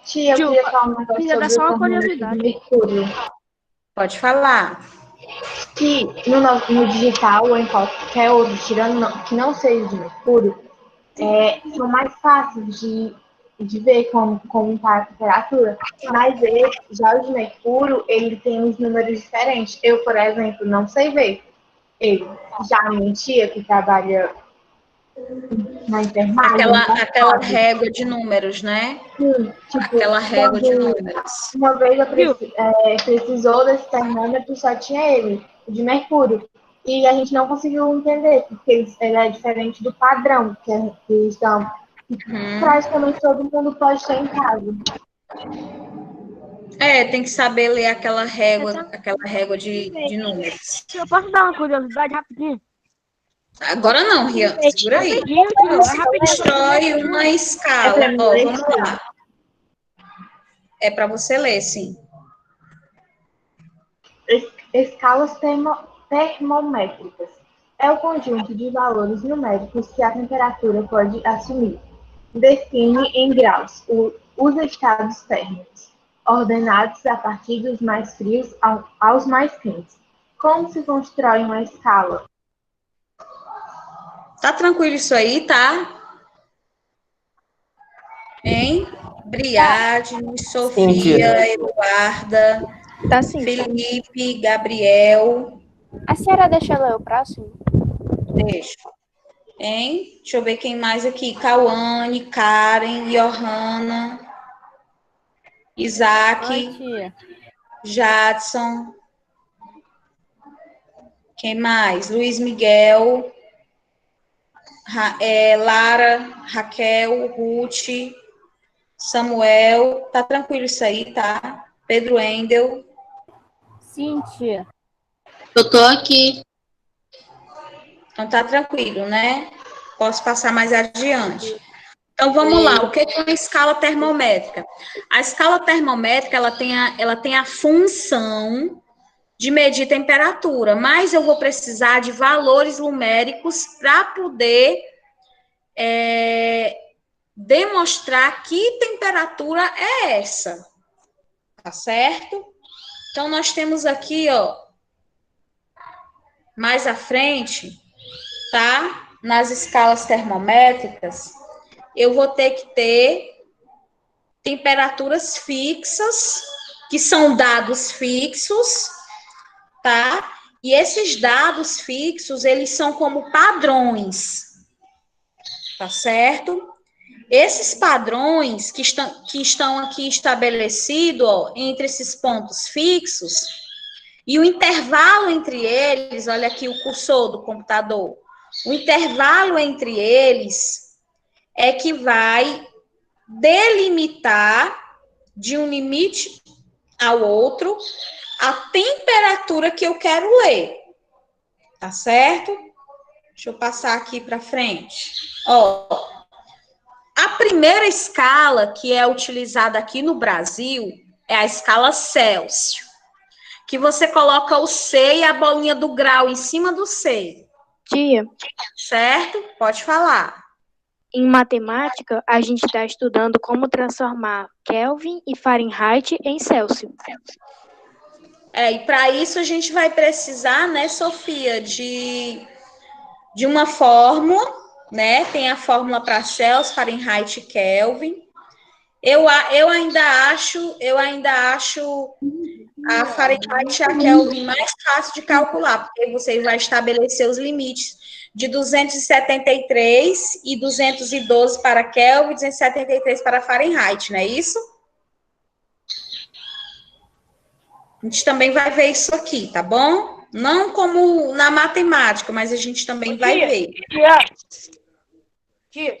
tia, eu Tio, queria falar um negócio queria dar sobre só o uma termômetro de curiosidade. mercúrio. Pode falar. Que no digital ou em qualquer outro, que não seja de mercúrio, são mais fáceis de ver como está a temperatura. Mas já o de mercúrio, ele tem uns números diferentes. Eu, por exemplo, não sei ver. Ele. Já a minha tia, que trabalha na enfermagem, Aquela régua de números, né? sim, tipo, Aquela régua de números. uma vez precisou desse termômetro, só tinha ele, o de mercúrio. E a gente não conseguiu entender, porque ele é diferente do padrão que estão. Praticamente todo mundo pode ter em casa. Tem que saber ler aquela régua de números. Eu posso dar uma curiosidade rapidinho? Agora não, Rian, segura aí. Rapidinho, tio, Você rapidinho. constrói uma escala. É pra Ó, mim ler, vamos lá. É para você ler, sim. Escalas termométricas. É o conjunto de valores numéricos que a temperatura pode assumir. Define em graus os estados térmicos, ordenados a partir dos mais frios aos mais quentes. Como se constrói uma escala? Tá tranquilo isso aí, tá? Hein? Briadne, Sofia, Eduarda, Tá sim. Felipe, Gabriel. A senhora deixa eu ler o próximo? Deixa. Hein? Deixa eu ver quem mais aqui. Cauane, Karen, Johanna, Isaac, Jadson. Quem mais? Luiz Miguel, Lara, Raquel, Ruth, Samuel. Tá tranquilo isso aí, tá? Pedro Endel. Sim, tia. Eu tô aqui. Então tá tranquilo, né? Posso passar mais adiante. Então vamos lá. O que é uma escala termométrica? A escala termométrica ela tem a função de medir temperatura, mas eu vou precisar de valores numéricos para poder demonstrar que temperatura é essa, tá certo? Então nós temos aqui, ó, mais à frente, tá? Nas escalas termométricas, eu vou ter que ter temperaturas fixas, que são dados fixos, tá? E esses dados fixos, eles são como padrões, tá certo? Esses padrões que estão aqui estabelecidos, ó, entre esses pontos fixos, e o intervalo entre eles, olha aqui o cursor do computador, o intervalo entre eles é que vai delimitar de um limite ao outro a temperatura que eu quero ler, tá certo? Deixa eu passar aqui para frente. Ó, a primeira escala que é utilizada aqui no Brasil é a escala Celsius, que você coloca o C e a bolinha do grau em cima do C. Tia, Certo? Pode falar. em matemática, a gente está estudando como transformar Kelvin e Fahrenheit em Celsius. E para isso a gente vai precisar, né, Sofia, de uma fórmula, né? Tem a fórmula para Celsius, Fahrenheit e Kelvin. Eu ainda acho a Fahrenheit e a Kelvin mais fácil de calcular, porque você vai estabelecer os limites de 273 e 212 para Kelvin, 273 para Fahrenheit, não é isso? A gente também vai ver isso aqui, tá bom? Não como na matemática, mas a gente também vai ver. Tia,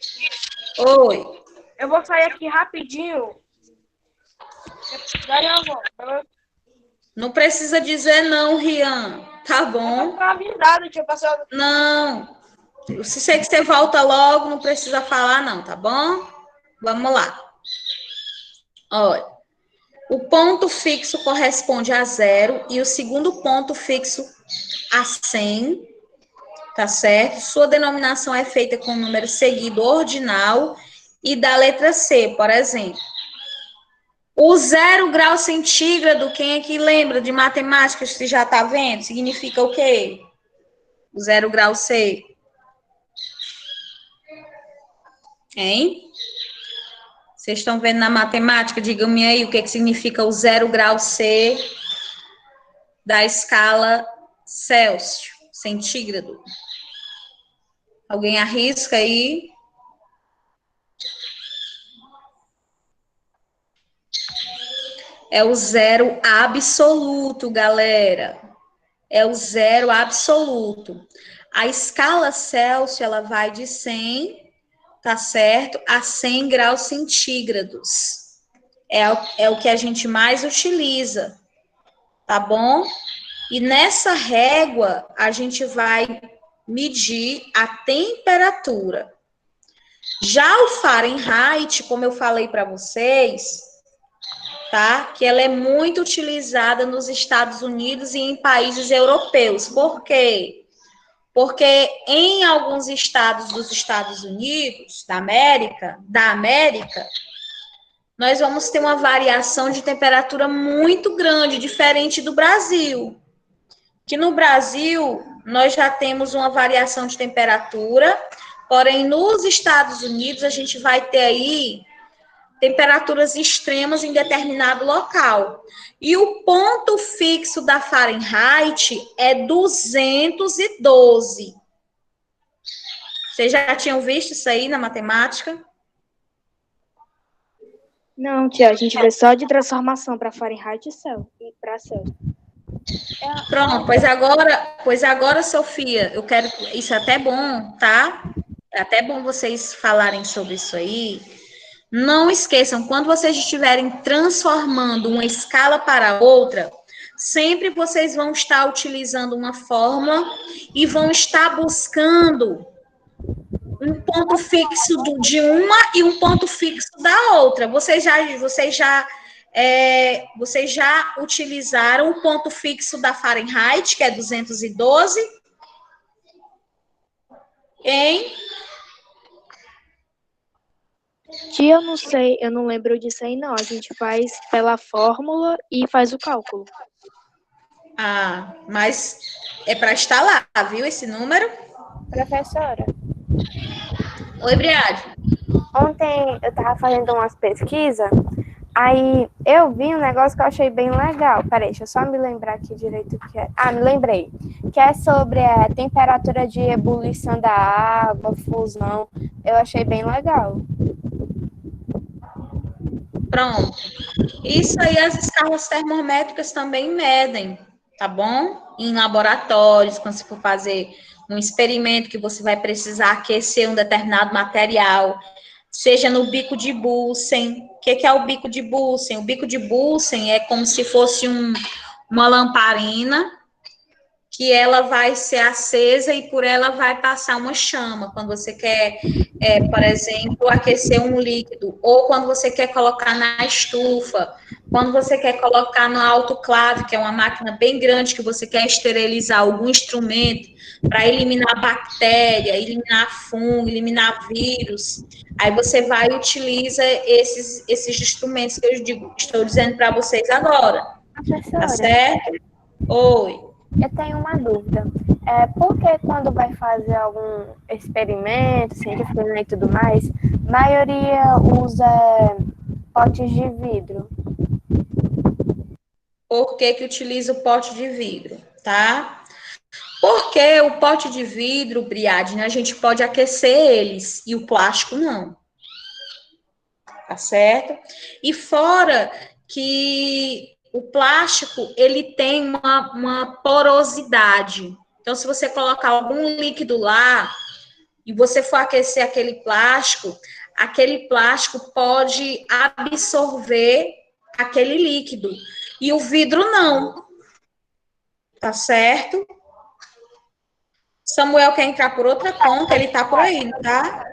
Oi. eu vou sair aqui rapidinho. Daí eu volto. Não precisa dizer não, Rian. Tá bom? Tá avisado, tia, passou. Não. Se sei que você volta logo, não precisa falar não, tá bom? Vamos lá. Olha. O ponto fixo corresponde a 0 e o segundo ponto fixo a 100, tá certo? Sua denominação é feita com o número seguido ordinal e da letra C, por exemplo. O 0 grau centígrado, quem é que lembra de matemática, se já tá vendo, significa o quê? O 0 grau C. Hein? Vocês estão vendo na matemática? Digam-me aí o que significa o 0 grau C da escala Celsius, centígrado. Alguém arrisca aí? É o 0 absoluto, galera. É o 0 absoluto. A escala Celsius, ela vai de 100, tá certo? A 100 graus centígrados. É o que a gente mais utiliza, tá bom? E nessa régua, a gente vai medir a temperatura. Já o Fahrenheit, como eu falei para vocês, tá? Que ela é muito utilizada nos Estados Unidos e em países europeus. Por quê? Porque em alguns estados dos Estados Unidos, da América, nós vamos ter uma variação de temperatura muito grande, diferente do Brasil. Que no Brasil, nós já temos uma variação de temperatura, porém, nos Estados Unidos, a gente vai ter aí temperaturas extremas em determinado local. E o ponto fixo da Fahrenheit é 212. Vocês já tinham visto isso aí na matemática? Não, tia, a gente vê só de transformação para Fahrenheit e para Celsius. Pronto, pois agora, Sofia, eu quero, isso é até bom, tá? É até bom vocês falarem sobre isso aí. Não esqueçam, quando vocês estiverem transformando uma escala para outra, sempre vocês vão estar utilizando uma fórmula e vão estar buscando um ponto fixo de uma e um ponto fixo da outra. Vocês já utilizaram o ponto fixo da Fahrenheit, que é 212, hein? Tia, eu não sei, eu não lembro disso aí, não. A gente faz pela fórmula e faz o cálculo. Ah, mas é para estar lá, viu, esse número? Professora, Oi, Briade. ontem eu estava fazendo umas pesquisas, Aí eu vi um negócio que eu achei bem legal. Peraí, deixa eu só me lembrar aqui direito o que é. Ah, me lembrei. Que é sobre a temperatura de ebulição da água, fusão. Eu achei bem legal. Pronto. Isso aí as escalas termométricas também medem, tá bom? Em laboratórios, quando você for fazer um experimento que você vai precisar aquecer um determinado material, seja no bico de Bunsen. O que é o bico de Bunsen? O bico de Bunsen é como se fosse uma lamparina que ela vai ser acesa e por ela vai passar uma chama. Quando você quer, por exemplo, aquecer um líquido, ou quando você quer colocar na estufa, quando você quer colocar no autoclave, que é uma máquina bem grande que você quer esterilizar algum instrumento para eliminar bactéria, eliminar fungo, eliminar vírus. Aí você vai e utiliza esses instrumentos que estou dizendo para vocês agora. Professora, Tá certo? Oi. eu tenho uma dúvida. Por que quando vai fazer algum experimento científico e tudo mais, a maioria usa potes de vidro? Por que utiliza o pote de vidro, tá? Porque o pote de vidro, Briadne, a gente pode aquecer eles e o plástico não. Tá certo? E fora que o plástico, ele tem uma porosidade. Então, se você colocar algum líquido lá e você for aquecer aquele plástico pode absorver aquele líquido. E o vidro não. Tá certo? Samuel quer entrar por outra conta, ele tá por aí, não tá?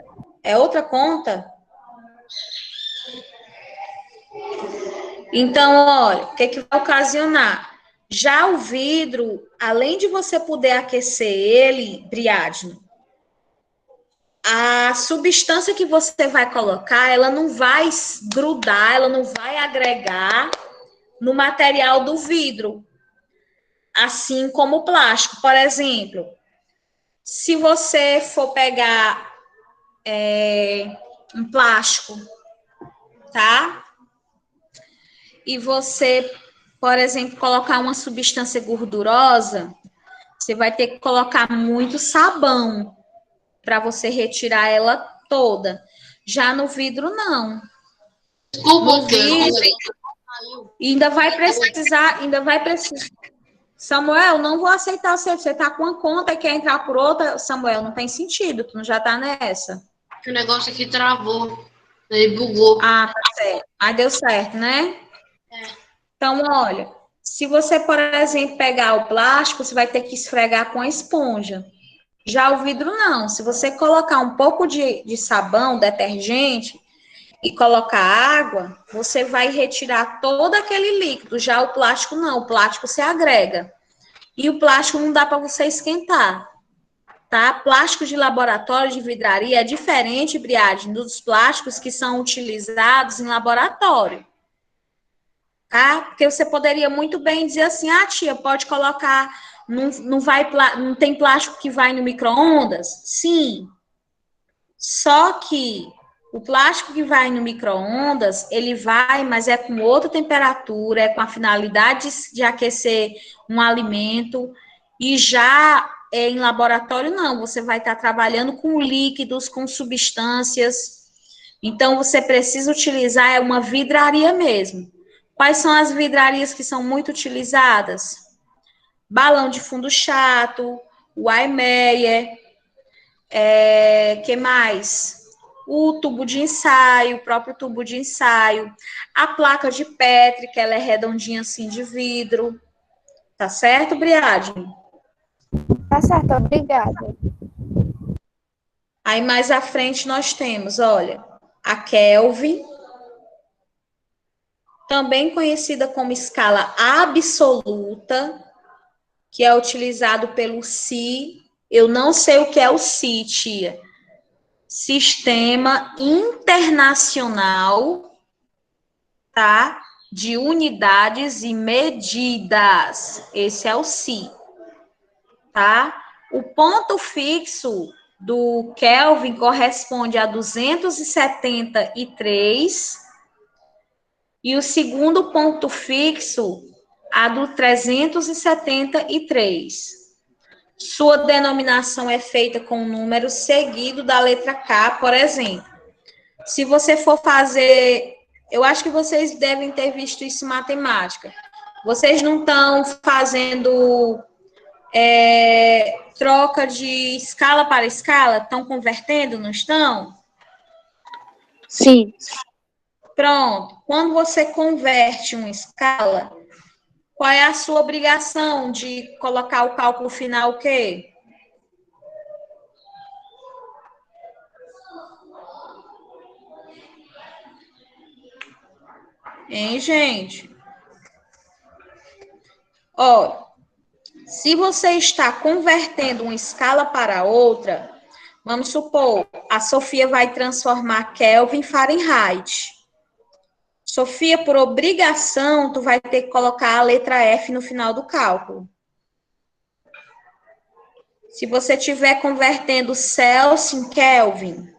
É outra conta? Então, olha, o que vai ocasionar? Já o vidro, além de você poder aquecer ele, Briadne, a substância que você vai colocar, ela não vai grudar, ela não vai agregar no material do vidro, assim como o plástico. Por exemplo, se você for pegar um plástico, tá? E você, por exemplo, colocar uma substância gordurosa, você vai ter que colocar muito sabão para você retirar ela toda. Já no vidro, não. No vidro, ainda vai precisar. Samuel, não vou aceitar você tá com uma conta e quer entrar por outra. Samuel, não tem sentido, tu não já tá nessa. O negócio aqui travou, aí bugou. Ah, tá certo. Aí deu certo, né? Então, olha, se você, por exemplo, pegar o plástico, você vai ter que esfregar com a esponja. Já o vidro, não. Se você colocar um pouco de sabão, detergente, e colocar água, você vai retirar todo aquele líquido. Já o plástico, não. O plástico se agrega. E o plástico não dá para você esquentar. Tá? Plástico de laboratório, de vidraria, é diferente, Briadne, dos plásticos que são utilizados em laboratório. Tá? Porque você poderia muito bem dizer assim, tia, pode colocar, não tem plástico que vai no micro-ondas? Sim. Só que o plástico que vai no micro-ondas, ele vai, mas é com outra temperatura, é com a finalidade de aquecer um alimento, e já em laboratório, não, você vai estar trabalhando com líquidos, com substâncias, então você precisa utilizar uma vidraria mesmo. Quais são as vidrarias que são muito utilizadas? Balão de fundo chato, o Weimeyer, que mais? O tubo de ensaio, o próprio tubo de ensaio, a placa de Petri, que ela é redondinha assim de vidro. Tá certo, Briadne? Tá certo, obrigada. Aí mais à frente nós temos, olha, a Kelvin, também conhecida como escala absoluta, que é utilizado pelo SI. Eu não sei o que é o SI, tia. Sistema Internacional, tá? De Unidades e Medidas. Esse é o SI, tá? O ponto fixo do Kelvin corresponde a 273 E o segundo ponto fixo, a do 373. Sua denominação é feita com o número seguido da letra K, por exemplo. Se você for fazer, eu acho que vocês devem ter visto isso em matemática. Vocês não estão fazendo troca de escala para escala? Estão convertendo, não estão? Sim. Pronto. Quando você converte uma escala, qual é a sua obrigação de colocar o cálculo final o quê? Hein, gente? Ó, se você está convertendo uma escala para outra, vamos supor, a Sofia vai transformar Kelvin em Fahrenheit. Sofia, por obrigação, tu vai ter que colocar a letra F no final do cálculo. Se você estiver convertendo Celsius em Kelvin,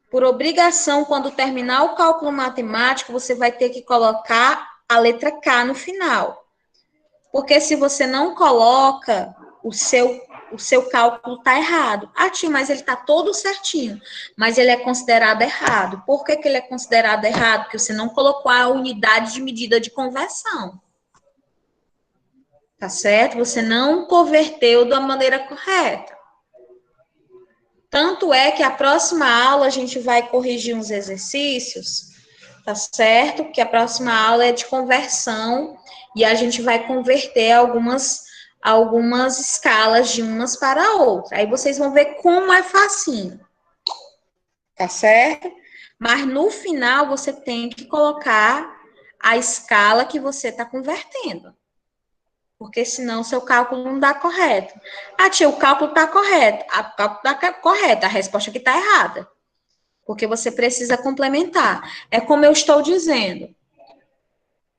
por obrigação, quando terminar o cálculo matemático, você vai ter que colocar a letra K no final. Porque se você não coloca, o seu cálculo está errado. Ah, tia, mas ele está todo certinho. Mas ele é considerado errado. Por que ele é considerado errado? Porque você não colocou a unidade de medida de conversão. Tá certo? Você não converteu da maneira correta. Tanto é que a próxima aula a gente vai corrigir uns exercícios, tá certo? Que a próxima aula é de conversão e a gente vai converter algumas escalas de umas para outra. Aí vocês vão ver como é facinho, tá certo? Mas no final você tem que colocar a escala que você está convertendo. Porque senão o seu cálculo não dá correto. Ah, tia, o cálculo está correto. O cálculo está correto, a resposta aqui está errada. Porque você precisa complementar. É como eu estou dizendo.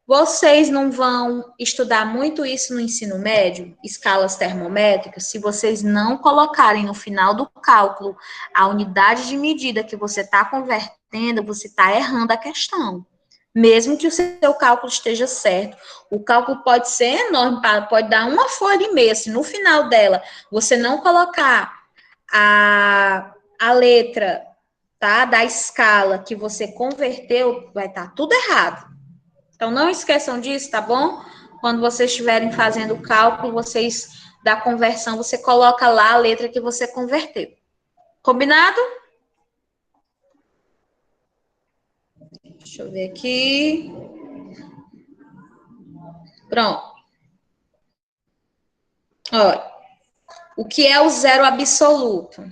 Vocês não vão estudar muito isso no ensino médio, escalas termométricas, se vocês não colocarem no final do cálculo a unidade de medida que você está convertendo, você está errando a questão. Mesmo que o seu cálculo esteja certo. O cálculo pode ser enorme, pode dar uma folha e meia. Se no final dela você não colocar a letra, tá, da escala que você converteu, vai estar tudo errado. Então, não esqueçam disso, tá bom? Quando vocês estiverem fazendo o cálculo, vocês da conversão, você coloca lá a letra que você converteu. Combinado? Deixa eu ver aqui. Pronto. Olha, o que é o zero absoluto?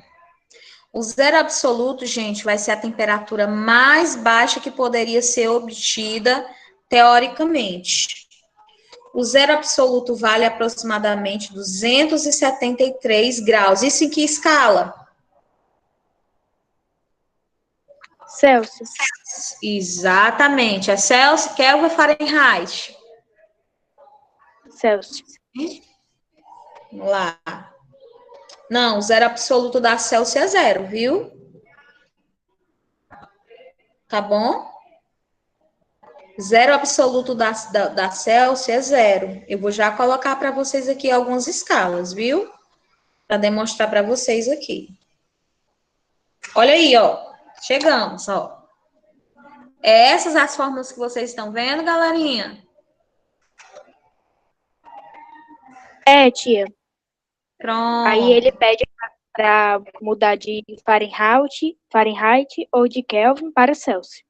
O zero absoluto, gente, vai ser a temperatura mais baixa que poderia ser obtida teoricamente. O zero absoluto vale aproximadamente 273 graus. Isso em que escala? Celsius. Exatamente. É Celsius, Kelvin ou Fahrenheit? Celsius. Vamos lá. Não, o zero absoluto da Celsius é zero, viu? Tá bom? Zero absoluto da Celsius é zero. Eu vou já colocar para vocês aqui algumas escalas, viu? Para demonstrar para vocês aqui. Olha aí, ó. Chegamos, ó. Essas as fórmulas que vocês estão vendo, galerinha? É, tia. Pronto. Aí ele pede para mudar de Fahrenheit ou de Kelvin para Celsius.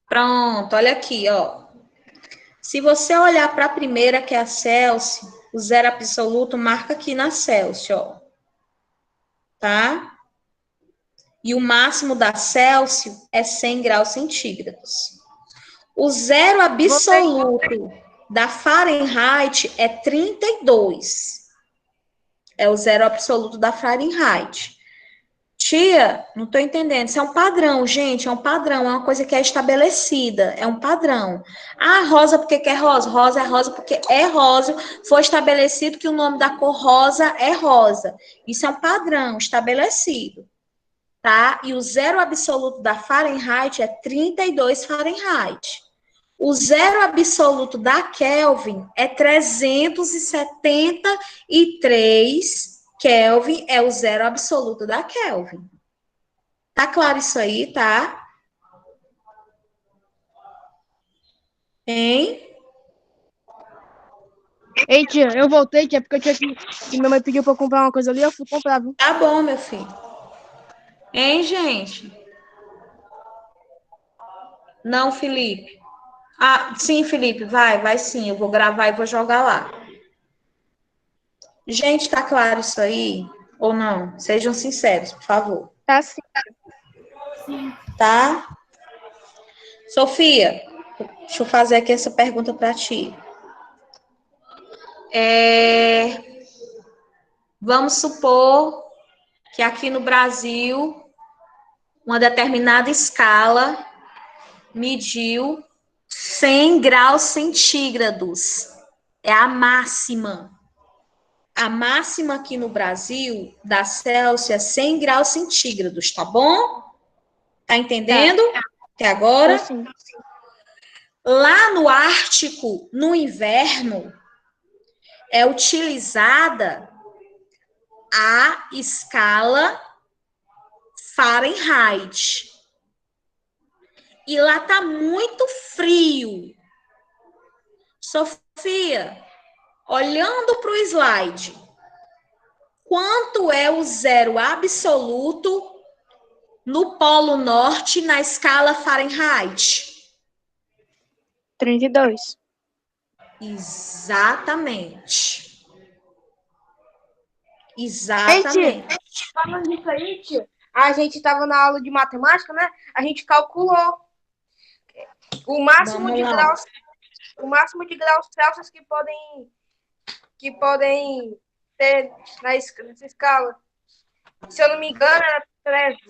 Pronto, olha aqui, ó. Se você olhar para a primeira, que é a Celsius, o zero absoluto marca aqui na Celsius, ó. Tá? E o máximo da Celsius é 100 graus centígrados. O zero absoluto da Fahrenheit é 32. É o zero absoluto da Fahrenheit. Tia, não estou entendendo. Isso é um padrão, gente. É um padrão. É uma coisa que é estabelecida. É um padrão. Ah, rosa porque que é rosa? Rosa é rosa porque é rosa. Foi estabelecido que o nome da cor rosa é rosa. Isso é um padrão estabelecido. Tá? E o zero absoluto da Fahrenheit é 32 Fahrenheit. O zero absoluto da Kelvin é 373 Kelvin, é o zero absoluto da Kelvin. Tá claro isso aí, tá? Hein? Ei, tia, eu voltei, tia, porque eu tinha que minha mãe pediu pra eu comprar uma coisa ali, eu fui comprar, viu? Tá bom, meu filho. Hein, gente? Não, Felipe. Ah, sim, Felipe, vai sim. Eu vou gravar e vou jogar lá. Gente, tá claro isso aí? Ou não? Sejam sinceros, por favor. Tá sim. Tá? Sofia, deixa eu fazer aqui essa pergunta para ti. Vamos supor que aqui no Brasil, uma determinada escala mediu 100 graus centígrados. É a máxima. A máxima aqui no Brasil, da Celsius, é 100 graus centígrados, tá bom? Tá entendendo? Até agora? Sim. Lá no Ártico, no inverno, é utilizada a escala Fahrenheit. E lá tá muito frio. Sofia, olhando para o slide, quanto é o zero absoluto no Polo Norte na escala Fahrenheit? 32. Exatamente. Gente, falando disso aí, tia, a gente tava na aula de matemática, né? A gente calculou o máximo de graus, Celsius que podem ter nessa escala. Se eu não me engano,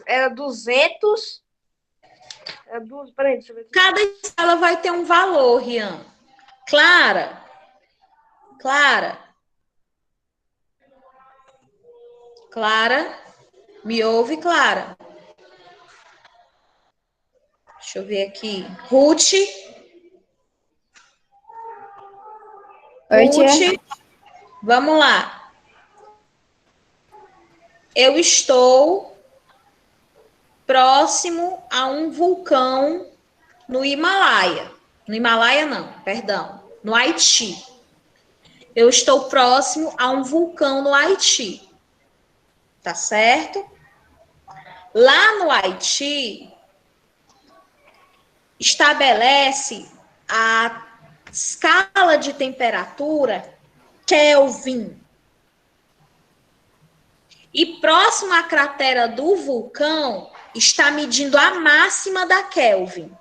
era 200. Peraí, deixa eu ver aqui. Cada escala vai ter um valor, Rian. Clara, me ouve, Clara? Deixa eu ver aqui. Ruth. Oi, tia. Vamos lá. Eu estou próximo a um vulcão no Himalaia. No Himalaia, não, perdão. No Haiti. Eu estou próximo a um vulcão no Haiti. Tá certo? Lá no Haiti, estabelece a escala de temperatura Kelvin. E próximo à cratera do vulcão, está medindo a máxima da Kelvin.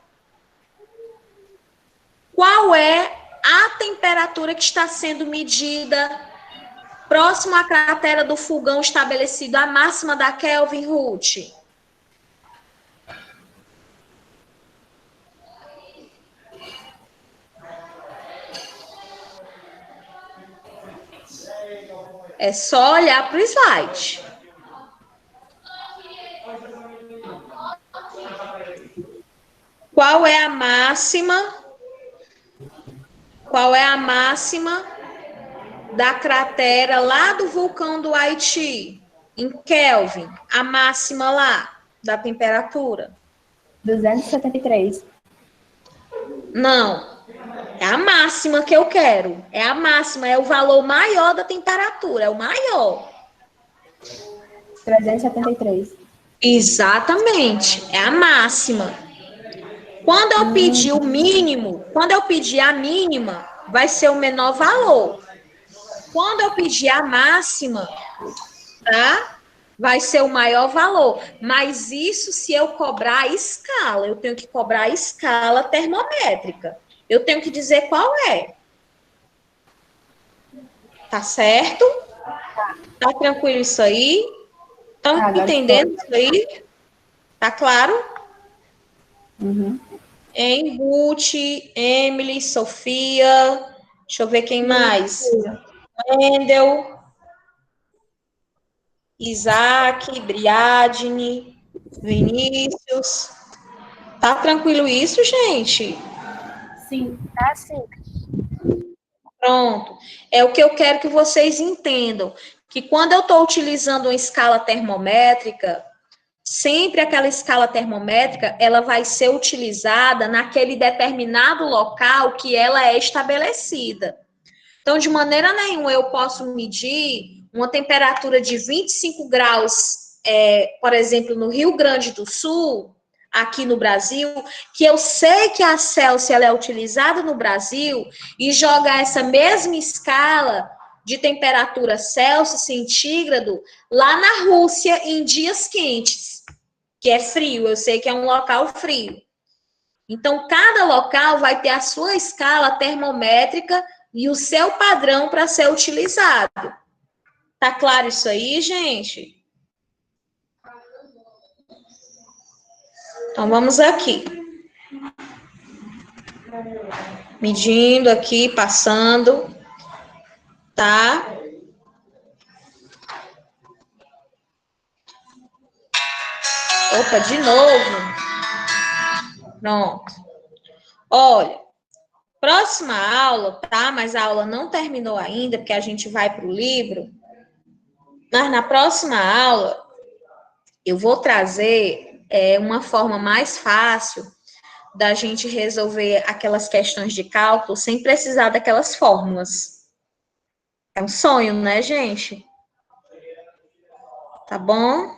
Qual é a temperatura que está sendo medida próximo à cratera do fogão estabelecido a máxima da Kelvin, Ruth? É só olhar para o slide. Qual é a máxima? Qual é a máxima da cratera lá do vulcão do Haiti? Em Kelvin, a máxima lá da temperatura? 273. Não. É a máxima que eu quero. É a máxima, é o valor maior da temperatura, é o maior. 373. Exatamente, é a máxima. Quando eu pedir o mínimo, quando eu pedir a mínima, vai ser o menor valor. Quando eu pedir a máxima, tá? Vai ser o maior valor. Mas isso se eu cobrar a escala. Eu tenho que cobrar a escala termométrica. Eu tenho que dizer qual é. Tá certo? Tá tranquilo isso aí? Estão entendendo isso aí? Tá claro? Uhum. Em Ruth, Emily, Sofia. Deixa eu ver quem mais. Wendel, Isaac, Briadne, Vinícius. Tá tranquilo isso, gente? Sim. Tá sim. Pronto. É o que eu quero que vocês entendam, que quando eu estou utilizando uma escala termométrica, sempre aquela escala termométrica, ela vai ser utilizada naquele determinado local que ela é estabelecida. Então, de maneira nenhuma, eu posso medir uma temperatura de 25 graus, por exemplo, no Rio Grande do Sul, aqui no Brasil, que eu sei que a Celsius ela é utilizada no Brasil, e jogar essa mesma escala de temperatura Celsius, centígrado, lá na Rússia, em dias quentes, que é frio, eu sei que é um local frio. Então, cada local vai ter a sua escala termométrica e o seu padrão para ser utilizado. Tá claro isso aí, gente? Então, vamos aqui. Medindo aqui, passando, tá? Opa, de novo. Pronto. Olha, próxima aula, tá? Mas a aula não terminou ainda, porque a gente vai para o livro. Mas na próxima aula, eu vou trazer uma forma mais fácil da gente resolver aquelas questões de cálculo sem precisar daquelas fórmulas. É um sonho, né, gente? Tá bom?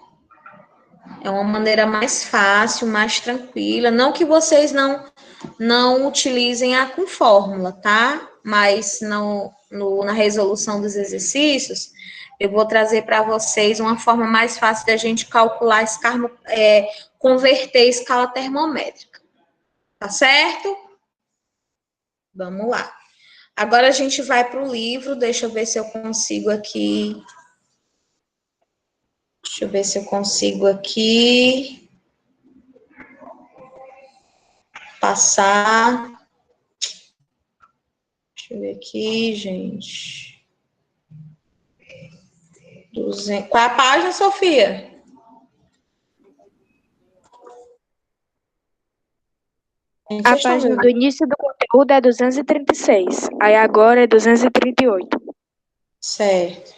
É uma maneira mais fácil, mais tranquila. Não que vocês não utilizem a com fórmula, tá? Mas na resolução dos exercícios, eu vou trazer para vocês uma forma mais fácil da gente calcular, converter a escala termométrica. Tá certo? Vamos lá. Agora a gente vai para o livro. Deixa eu ver se eu consigo aqui. Deixa eu ver se eu consigo aqui passar. Deixa eu ver aqui, gente. 200. Qual é a página, Sofia? A página do início do conteúdo é 236. Aí agora é 238. Certo.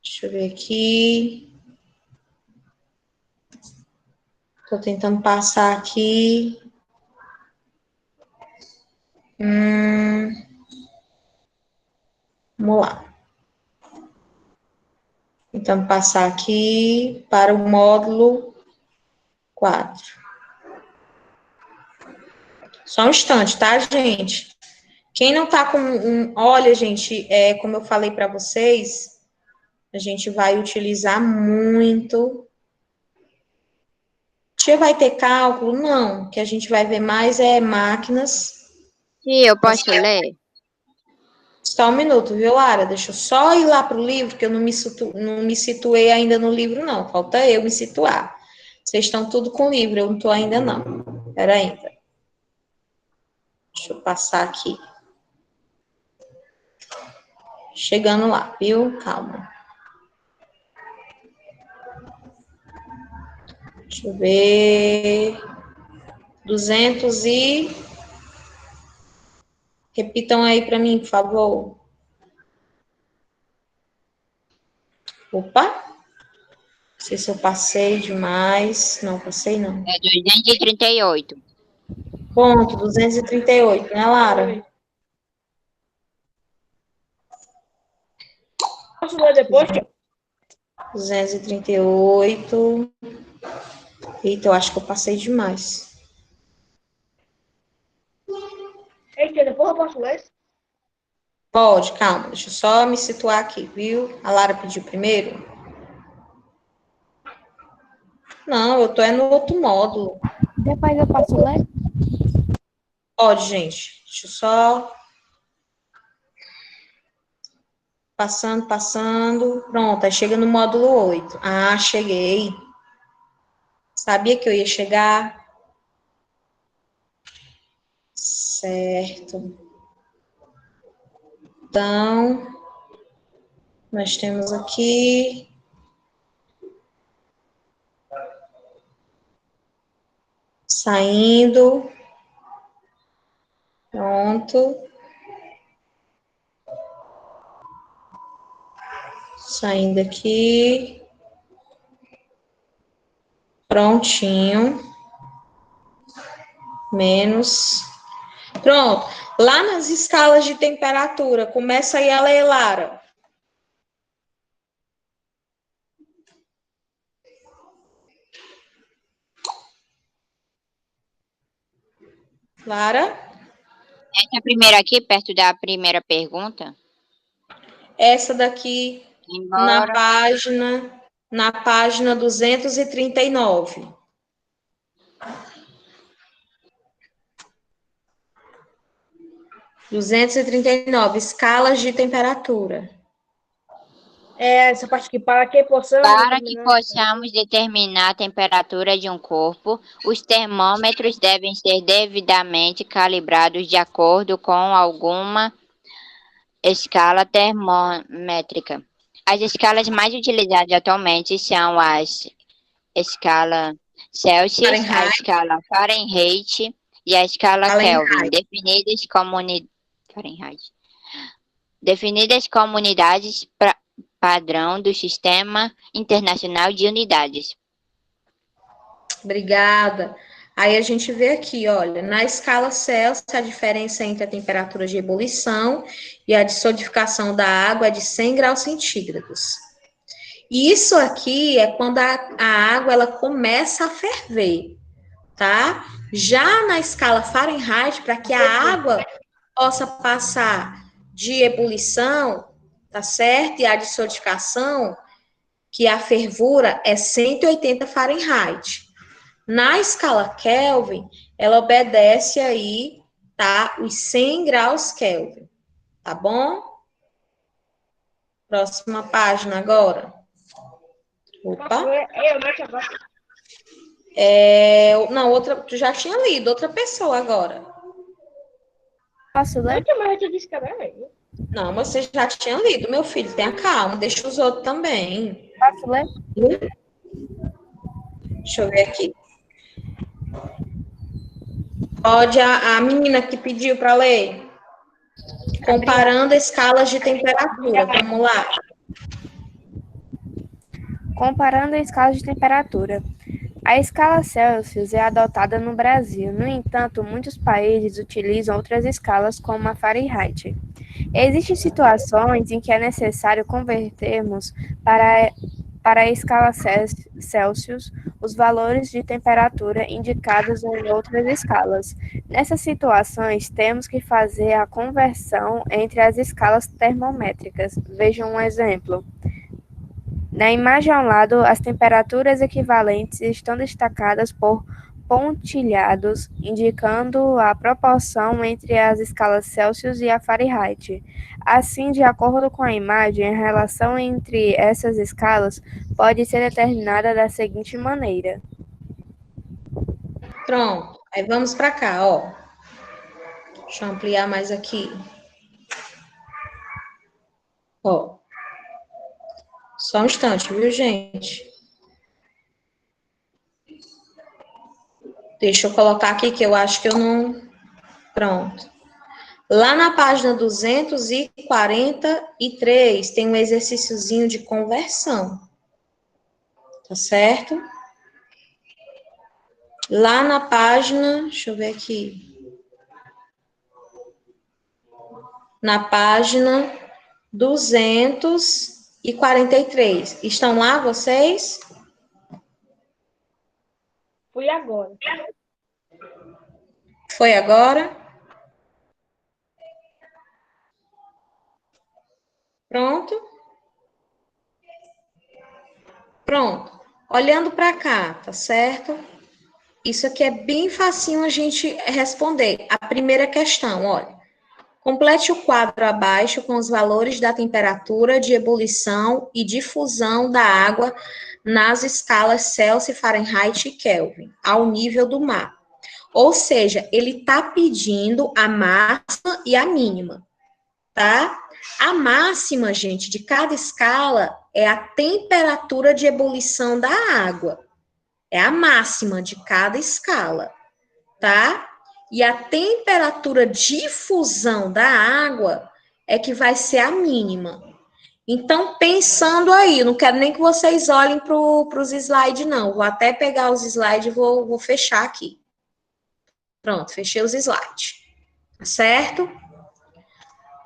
Deixa eu ver aqui. Estou tentando passar aqui. Vamos lá. Tentando passar aqui para o módulo 4. Só um instante, tá, gente? Quem não tá com olha, gente, como eu falei para vocês, a gente vai utilizar muito. Tia, vai ter cálculo? Não, o que a gente vai ver mais máquinas. E eu posso ler? Só um minuto, viu, Lara? Deixa eu só ir lá para o livro, que eu não me situei ainda no livro, não. Falta eu me situar. Vocês estão tudo com o livro, eu não estou ainda, não. Espera aí. Deixa eu passar aqui. Chegando lá, viu? Calma. Deixa eu ver. 200 e... Repitam aí para mim, por favor. Opa. Não sei se eu passei demais. Não, passei não. É 238. Ponto, 238, né, Lara? Posso ler depois? 238. Eita, eu acho que eu passei demais. Eita, depois eu posso ler? Pode, calma, deixa eu só me situar aqui, viu? A Lara pediu primeiro? Não, eu tô no outro módulo. Depois eu posso ler? Pode, gente. Deixa eu só... Passando. Pronto, aí chega no módulo 8. Ah, cheguei. Sabia que eu ia chegar? Certo. Então, nós temos aqui... Saindo. Pronto. Saindo aqui. Prontinho. Menos. Pronto. Lá nas escalas de temperatura, começa aí a ler, Lara. Lara? Essa primeira aqui, perto da primeira pergunta. Essa daqui Embora. na página 239. Escalas de temperatura. Essa parte aqui, para que possamos Para que possamos determinar a temperatura de um corpo, os termômetros devem ser devidamente calibrados de acordo com alguma escala termométrica. As escalas mais utilizadas atualmente são as escala Celsius, a escala Fahrenheit e a escala Kelvin, definidas como unidades padrão do Sistema Internacional de Unidades. Obrigada. Aí a gente vê aqui, olha, na escala Celsius, a diferença entre a temperatura de ebulição e a de solidificação da água é de 100 graus centígrados. E isso aqui é quando a água ela começa a ferver, tá? Já na escala Fahrenheit, para que a água possa passar de ebulição, tá certo? E a de solidificação, que a fervura é 180 Fahrenheit. Na escala Kelvin, ela obedece aí, tá? Os 100 graus Kelvin, tá bom? Próxima página agora. Opa. Não, outra, tu já tinha lido, outra pessoa agora. Posso ler? Não, você já tinha lido, meu filho, tenha calma, deixa os outros também. Posso ler? Deixa eu ver aqui. Pode a menina que pediu para ler. Comparando escalas de temperatura, vamos lá. Comparando a escala de temperatura. A escala Celsius é adotada no Brasil. No entanto, muitos países utilizam outras escalas, como a Fahrenheit. Existem situações em que é necessário convertermos para a escala Celsius os valores de temperatura indicados em outras escalas. Nessas situações, temos que fazer a conversão entre as escalas termométricas. Vejam um exemplo. Na imagem ao lado, as temperaturas equivalentes estão destacadas por pontilhados, indicando a proporção entre as escalas Celsius e a Fahrenheit. Assim, de acordo com a imagem, a relação entre essas escalas pode ser determinada da seguinte maneira. Pronto, aí vamos para cá, ó. Deixa eu ampliar mais aqui. Ó. Só um instante, viu, gente? Deixa eu colocar aqui que eu acho que eu não... Pronto. Lá na página 243 tem um exercíciozinho de conversão. Tá certo? Lá na página... Deixa eu ver aqui. Na página 243. Estão lá vocês? Fui agora. Foi agora? Pronto? Pronto. Olhando para cá, tá certo? Isso aqui é bem facinho a gente responder. A primeira questão, olha. Complete o quadro abaixo com os valores da temperatura de ebulição e difusão da água nas escalas Celsius, Fahrenheit e Kelvin, ao nível do mar. Ou seja, ele está pedindo a máxima e a mínima, tá? A máxima, gente, de cada escala é a temperatura de ebulição da água. É a máxima de cada escala, tá? e a temperatura de fusão da água é que vai ser a mínima. Então, pensando aí, eu não quero nem que vocês olhem para os slides, não. Vou até pegar os slides e vou fechar aqui. Pronto, fechei os slides. Tá certo?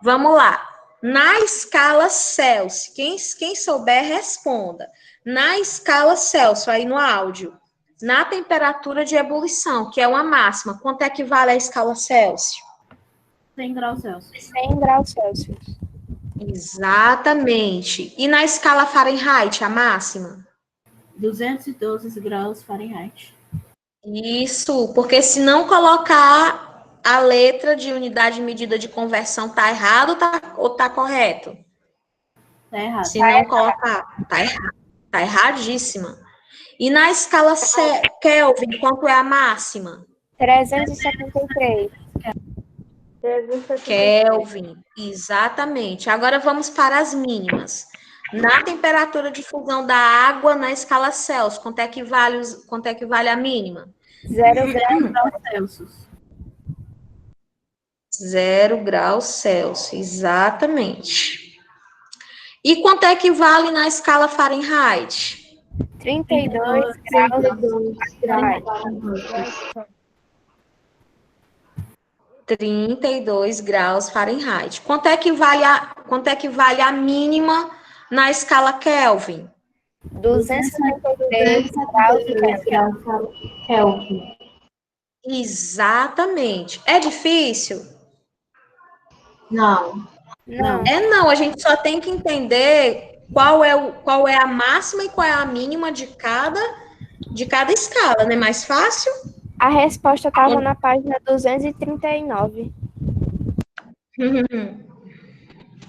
Vamos lá. Na escala Celsius, quem souber, responda. Na escala Celsius, aí no áudio, na temperatura de ebulição, que é uma máxima, quanto é que vale a escala Celsius? 100 graus Celsius. 100 graus Celsius. Exatamente. E na escala Fahrenheit, a máxima? 212 graus Fahrenheit. Isso, porque se não colocar a letra de unidade de medida de conversão, tá errado ou tá correto? Tá errado. Se não colocar, tá errado. Tá erradíssima. E na escala Kelvin, quanto é a máxima? 373. Kelvin, exatamente. Agora vamos para as mínimas. Na temperatura de fusão da água na escala Celsius, quanto é que vale a mínima? 0 graus Celsius. 0 graus Celsius, exatamente. E quanto é que vale na escala Fahrenheit? 32 graus. 32 graus Fahrenheit. Quanto é que vale a mínima na escala Kelvin? 253 graus Kelvin. Exatamente. É difícil? Não. Não. Não, a gente só tem que entender qual é a máxima e qual é a mínima de cada escala, não é mais fácil? A resposta estava na página 239.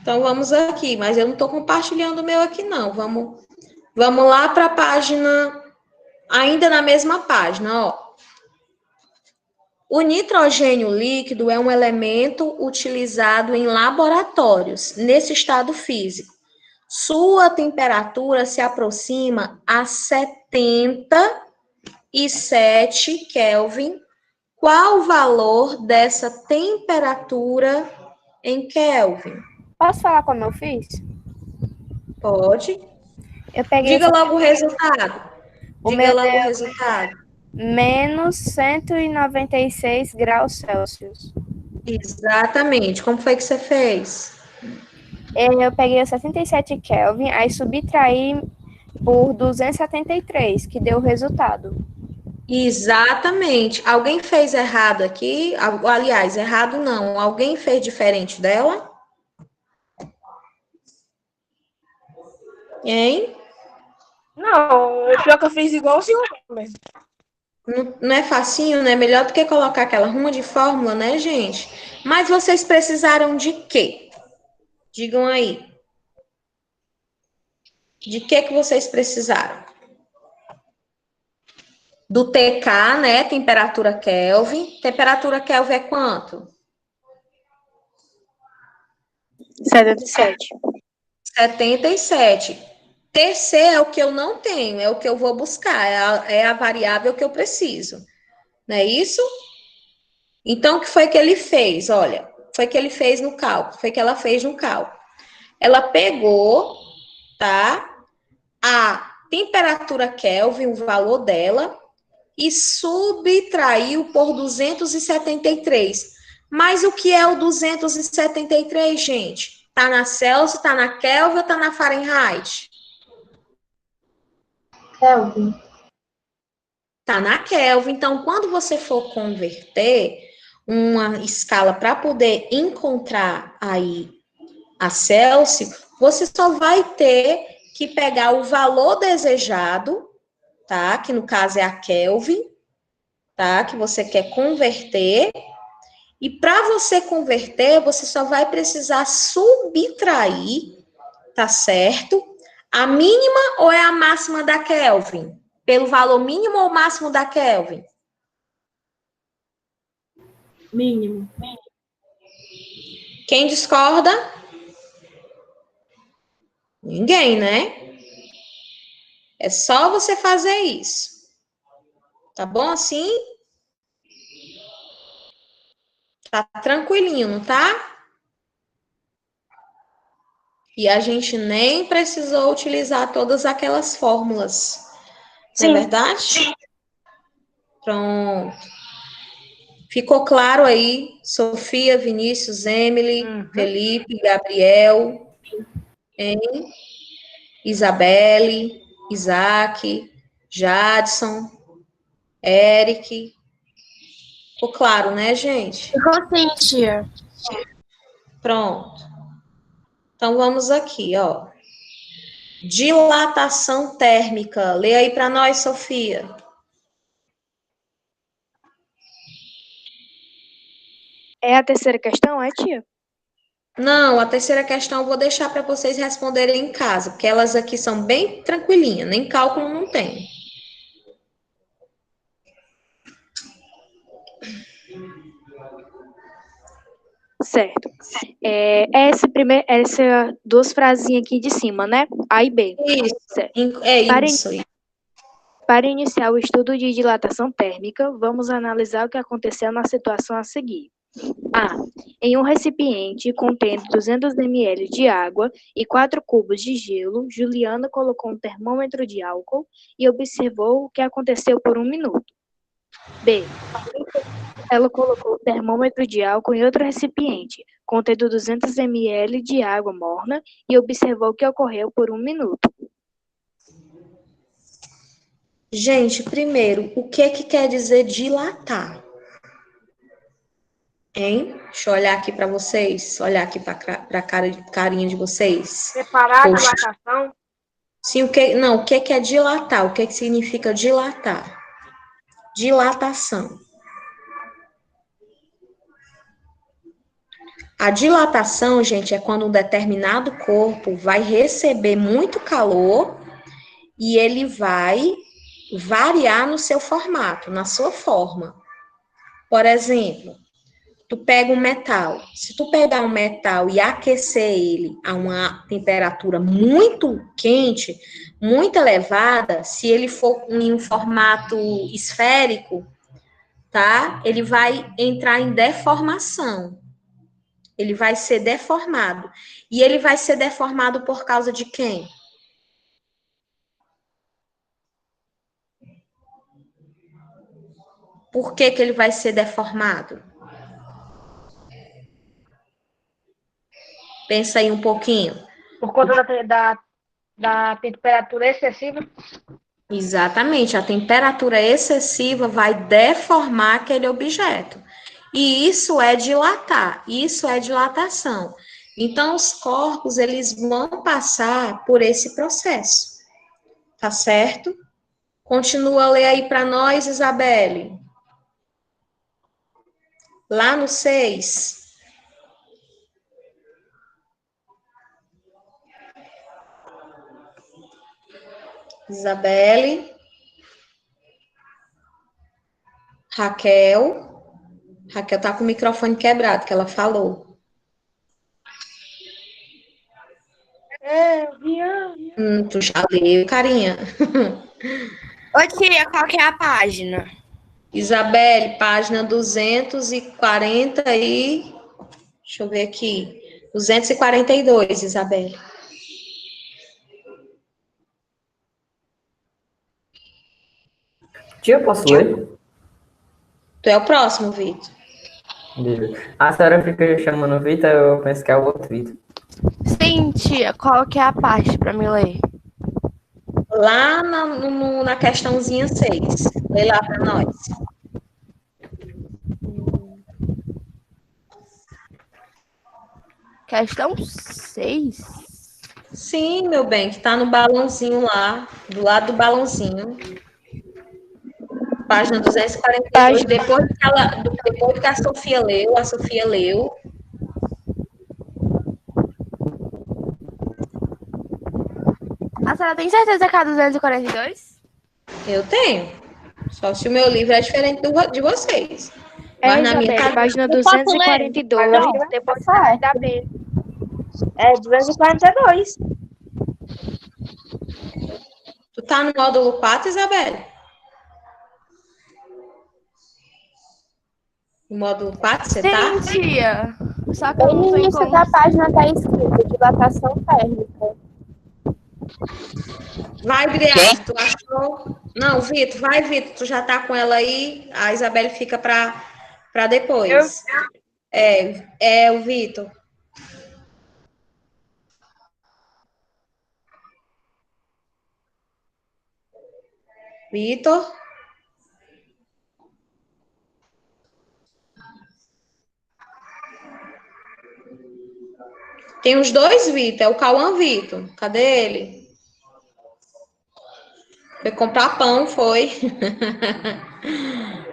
Então vamos aqui, mas eu não estou compartilhando o meu aqui, não. Vamos lá para a página, ainda na mesma página, ó. O nitrogênio líquido é um elemento utilizado em laboratórios, nesse estado físico. Sua temperatura se aproxima a 77 Kelvin. Qual o valor dessa temperatura em Kelvin? Posso falar como eu fiz? Pode. Eu peguei Diga logo o resultado. Diga logo o deu resultado. menos 196 graus Celsius. Exatamente. Como foi que você fez? Eu peguei o 77 Kelvin, aí subtraí por 273, que deu o resultado. Exatamente. Alguém fez errado aqui? Aliás, errado não. Alguém fez diferente dela? Hein? Não, o pior que eu fiz igualzinho mesmo. Não é facinho, né? Melhor do que colocar aquela ruma de fórmula, né, gente? Mas vocês precisaram de quê? Digam aí. De que vocês precisaram? Do TK, né? Temperatura Kelvin. Temperatura Kelvin é quanto? 77. 77. TC é o que eu não tenho, é o que eu vou buscar, é a variável que eu preciso. Não é isso? Então, o que foi que ele fez? Olha, foi que ele fez no cálculo, foi que ela fez no cálculo. Ela pegou, tá? A temperatura Kelvin, o valor dela, e subtraiu por 273. Mas o que é o 273, gente? Tá na Celsius, tá na Kelvin ou tá na Fahrenheit? Kelvin. Tá na Kelvin. Então, quando você for converter uma escala para poder encontrar aí a Celsius, você só vai ter que pegar o valor desejado, tá? Que no caso é a Kelvin, tá? Que você quer converter. E para você converter, você só vai precisar subtrair, tá certo? A mínima ou é a máxima da Kelvin? Pelo valor mínimo ou máximo da Kelvin? Mínimo. Quem discorda? Ninguém, né? É só você fazer isso. Tá bom assim? Tá tranquilinho, não tá? E a gente nem precisou utilizar todas aquelas fórmulas. Não é verdade? Sim. Pronto. Ficou claro aí, Sofia, Vinícius, Emily, Felipe, Gabriel, Isabelle, Isaac, Jadson, Eric. Ficou claro, né, gente? Ficou sim, tia. Pronto. Então, vamos aqui, ó. Dilatação térmica. Lê aí para nós, Sofia. É a terceira questão, é, tia? Não, a terceira questão eu vou deixar para vocês responderem em casa, porque elas aqui são bem tranquilinhas, nem cálculo não tem. Certo. Essa duas frasinhas aqui de cima, né? A e B. Isso, certo. é isso. Para iniciar o estudo de dilatação térmica, vamos analisar o que aconteceu na situação a seguir. A. Em um recipiente contendo 200 ml de água e 4 cubos de gelo, Juliana colocou um termômetro de álcool e observou o que aconteceu por 1 minuto. B. Ela colocou o termômetro de álcool em outro recipiente, contendo 200 ml de água morna e observou o que ocorreu por 1 minuto. Gente, primeiro, o que quer dizer dilatar? Hein? Deixa eu olhar aqui para vocês, olhar aqui para a carinha de vocês. Separar a dilatação? Sim, o que é dilatar? O que significa dilatar? Dilatação. A dilatação, gente, é quando um determinado corpo vai receber muito calor e ele vai variar no seu formato, na sua forma. Por exemplo, tu pega um metal. Se tu pegar um metal e aquecer ele a uma temperatura muito quente, muito elevada, se ele for em um formato esférico, tá? Ele vai entrar em deformação. Ele vai ser deformado. E ele vai ser deformado por causa de quem? Por que ele vai ser deformado? Pensa aí um pouquinho. Por conta da temperatura excessiva? Exatamente. A temperatura excessiva vai deformar aquele objeto. E isso é dilatar, isso é dilatação. Então, os corpos, eles vão passar por esse processo. Tá certo? Continua a ler aí para nós, Isabelle. Lá no 6. Isabelle. Raquel. Raquel tá com o microfone quebrado, que ela falou. Tu já leu, carinha? Ô, tia, qual que é a página? Isabelle, página 240 e... Deixa eu ver aqui. 242, Isabelle. Tia, posso ler? Tu é o próximo, Vitor. A senhora fica chamando o Vitor, eu penso que é o outro Vitor. Sim, tia, qual que é a parte para me ler? Lá na questãozinha 6. Lê lá para nós. Questão 6? Sim, meu bem, que tá no balãozinho lá, do lado do balãozinho. Página 242, depois que a Sofia leu, A senhora tem certeza que é a 242? Eu tenho. Só se o meu livro é diferente de vocês. Mas na minha página 242, depois da B. É 242. Tu tá no módulo 4, Isabelle? No módulo 4, você Sim, tá? tia. Só que eu Bem não no tenho início como. da página tá escrito dilatação térmica. Vai, Briar, tu achou? Não, Vitor, vai, Vitor, tu já tá com ela aí, a Isabelle fica para depois. É o Vitor. Vitor? Tem os dois Vitor, é o Cauã Vitor. Cadê ele? Foi comprar pão, foi.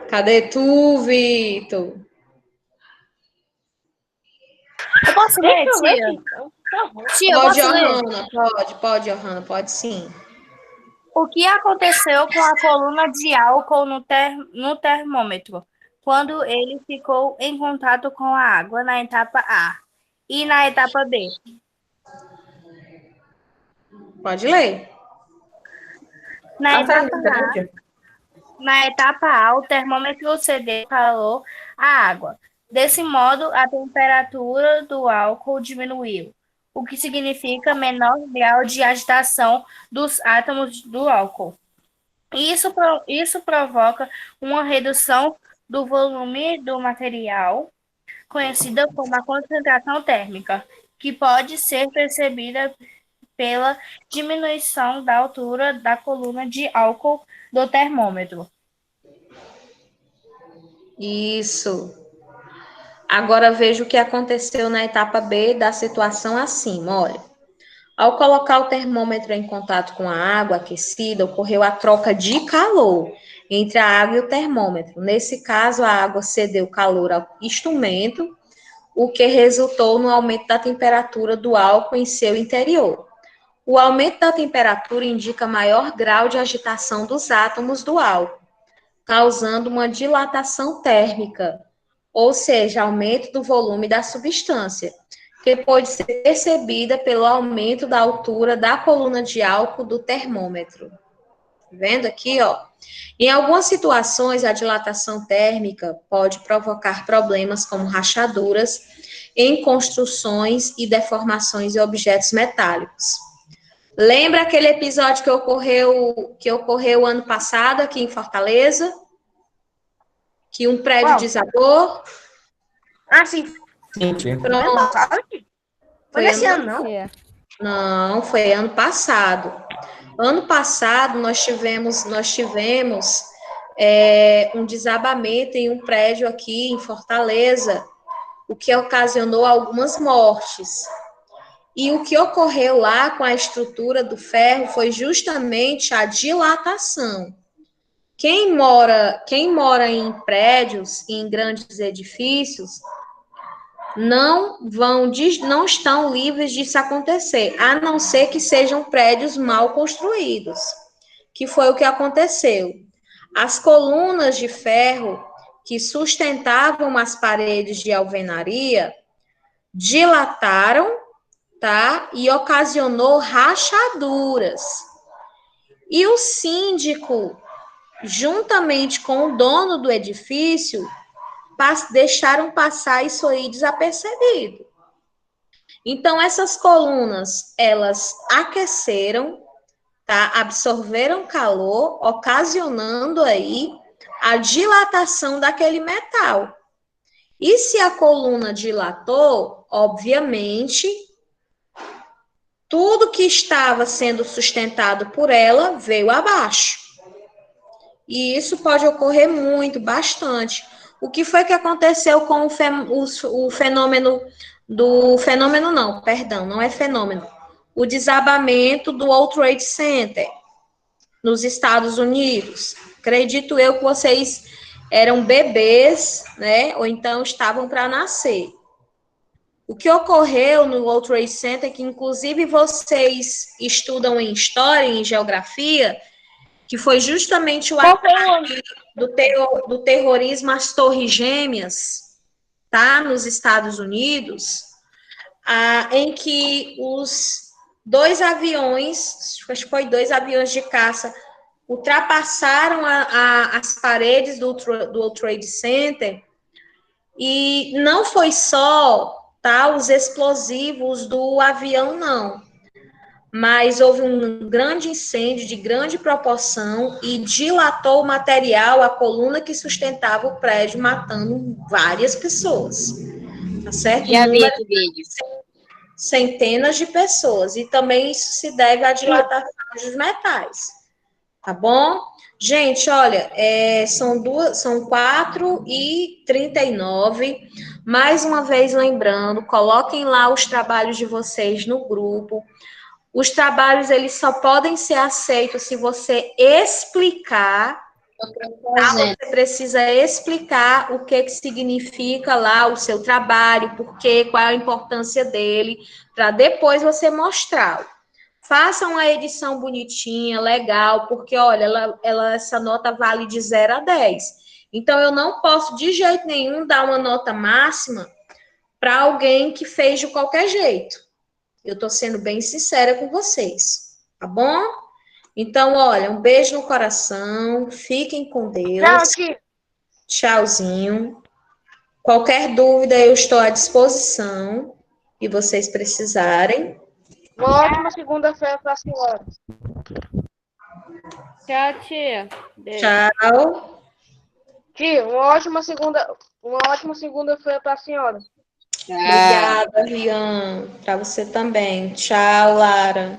Cadê tu, Vitor? Eu posso ler, tia? Tia, eu Pode, posso ler? Johanna, pode, Johanna, pode sim. O que aconteceu com a coluna de álcool no termômetro quando ele ficou em contato com a água na etapa A e na etapa B? Pode ler. Na etapa A, o termômetro cedeu calor à água. Desse modo, a temperatura do álcool diminuiu, o que significa menor grau de agitação dos átomos do álcool. Isso provoca uma redução do volume do material, conhecida como a concentração térmica, que pode ser percebida pela diminuição da altura da coluna de álcool do termômetro. Isso. Agora veja o que aconteceu na etapa B da situação acima. Olha, ao colocar o termômetro em contato com a água aquecida, ocorreu a troca de calor entre a água e o termômetro. Nesse caso, a água cedeu calor ao instrumento, o que resultou no aumento da temperatura do álcool em seu interior. O aumento da temperatura indica maior grau de agitação dos átomos do álcool, causando uma dilatação térmica, ou seja, aumento do volume da substância, que pode ser percebida pelo aumento da altura da coluna de álcool do termômetro. Vendo aqui, ó. Em algumas situações, a dilatação térmica pode provocar problemas como rachaduras em construções e deformações em objetos metálicos. Lembra aquele episódio que ocorreu ano passado aqui em Fortaleza? Que um prédio desabou? Ah, sim. Pronto. Foi esse ano, não? Não, foi ano passado. Ano passado nós tivemos um desabamento em um prédio aqui em Fortaleza, o que ocasionou algumas mortes. E o que ocorreu lá com a estrutura do ferro foi justamente a dilatação. Quem mora em prédios, em grandes edifícios, não estão livres disso acontecer, a não ser que sejam prédios mal construídos, que foi o que aconteceu. As colunas de ferro que sustentavam as paredes de alvenaria dilataram, tá? E ocasionou rachaduras. E o síndico, juntamente com o dono do edifício, deixaram passar isso aí desapercebido. Então, essas colunas, elas aqueceram, tá? Absorveram calor, ocasionando aí a dilatação daquele metal. E se a coluna dilatou, obviamente, tudo que estava sendo sustentado por ela veio abaixo. E isso pode ocorrer bastante. O que foi que aconteceu com o desabamento do World Trade Center nos Estados Unidos? Acredito eu que vocês eram bebês, né? Ou então estavam para nascer. O que ocorreu no World Trade Center, que inclusive vocês estudam em História e em Geografia, que foi justamente o ataque do terrorismo às Torres Gêmeas, tá? Nos Estados Unidos, em que os dois aviões, acho que foi 2 aviões de caça, ultrapassaram as paredes do World Trade Center E não foi só, tá, os explosivos do avião, não. Mas houve um grande incêndio de grande proporção e dilatou o material, a coluna que sustentava o prédio, matando várias pessoas. Tá certo? Já vi esse vídeo. Centenas de pessoas. E também isso se deve à dilatação dos metais. Tá bom? Gente, olha, são 4h39. Mais uma vez lembrando, coloquem lá os trabalhos de vocês no grupo. Os trabalhos, eles só podem ser aceitos se você explicar. Tá? Você precisa explicar o que significa lá o seu trabalho, por quê, qual a importância dele, para depois você mostrá-lo. Faça uma edição bonitinha, legal, porque, olha, essa nota vale de 0 a 10. Então, eu não posso, de jeito nenhum, dar uma nota máxima para alguém que fez de qualquer jeito. Eu estou sendo bem sincera com vocês, tá bom? Então, olha, um beijo no coração, fiquem com Deus. Tchau, tia. Tchauzinho. Qualquer dúvida, eu estou à disposição, e vocês precisarem. Uma ótima segunda-feira para a senhora. Tchau, tia. Beijo. Tchau. Tia, uma ótima segunda-feira para a senhora. Obrigada, Rian. Para você também. Tchau, Lara.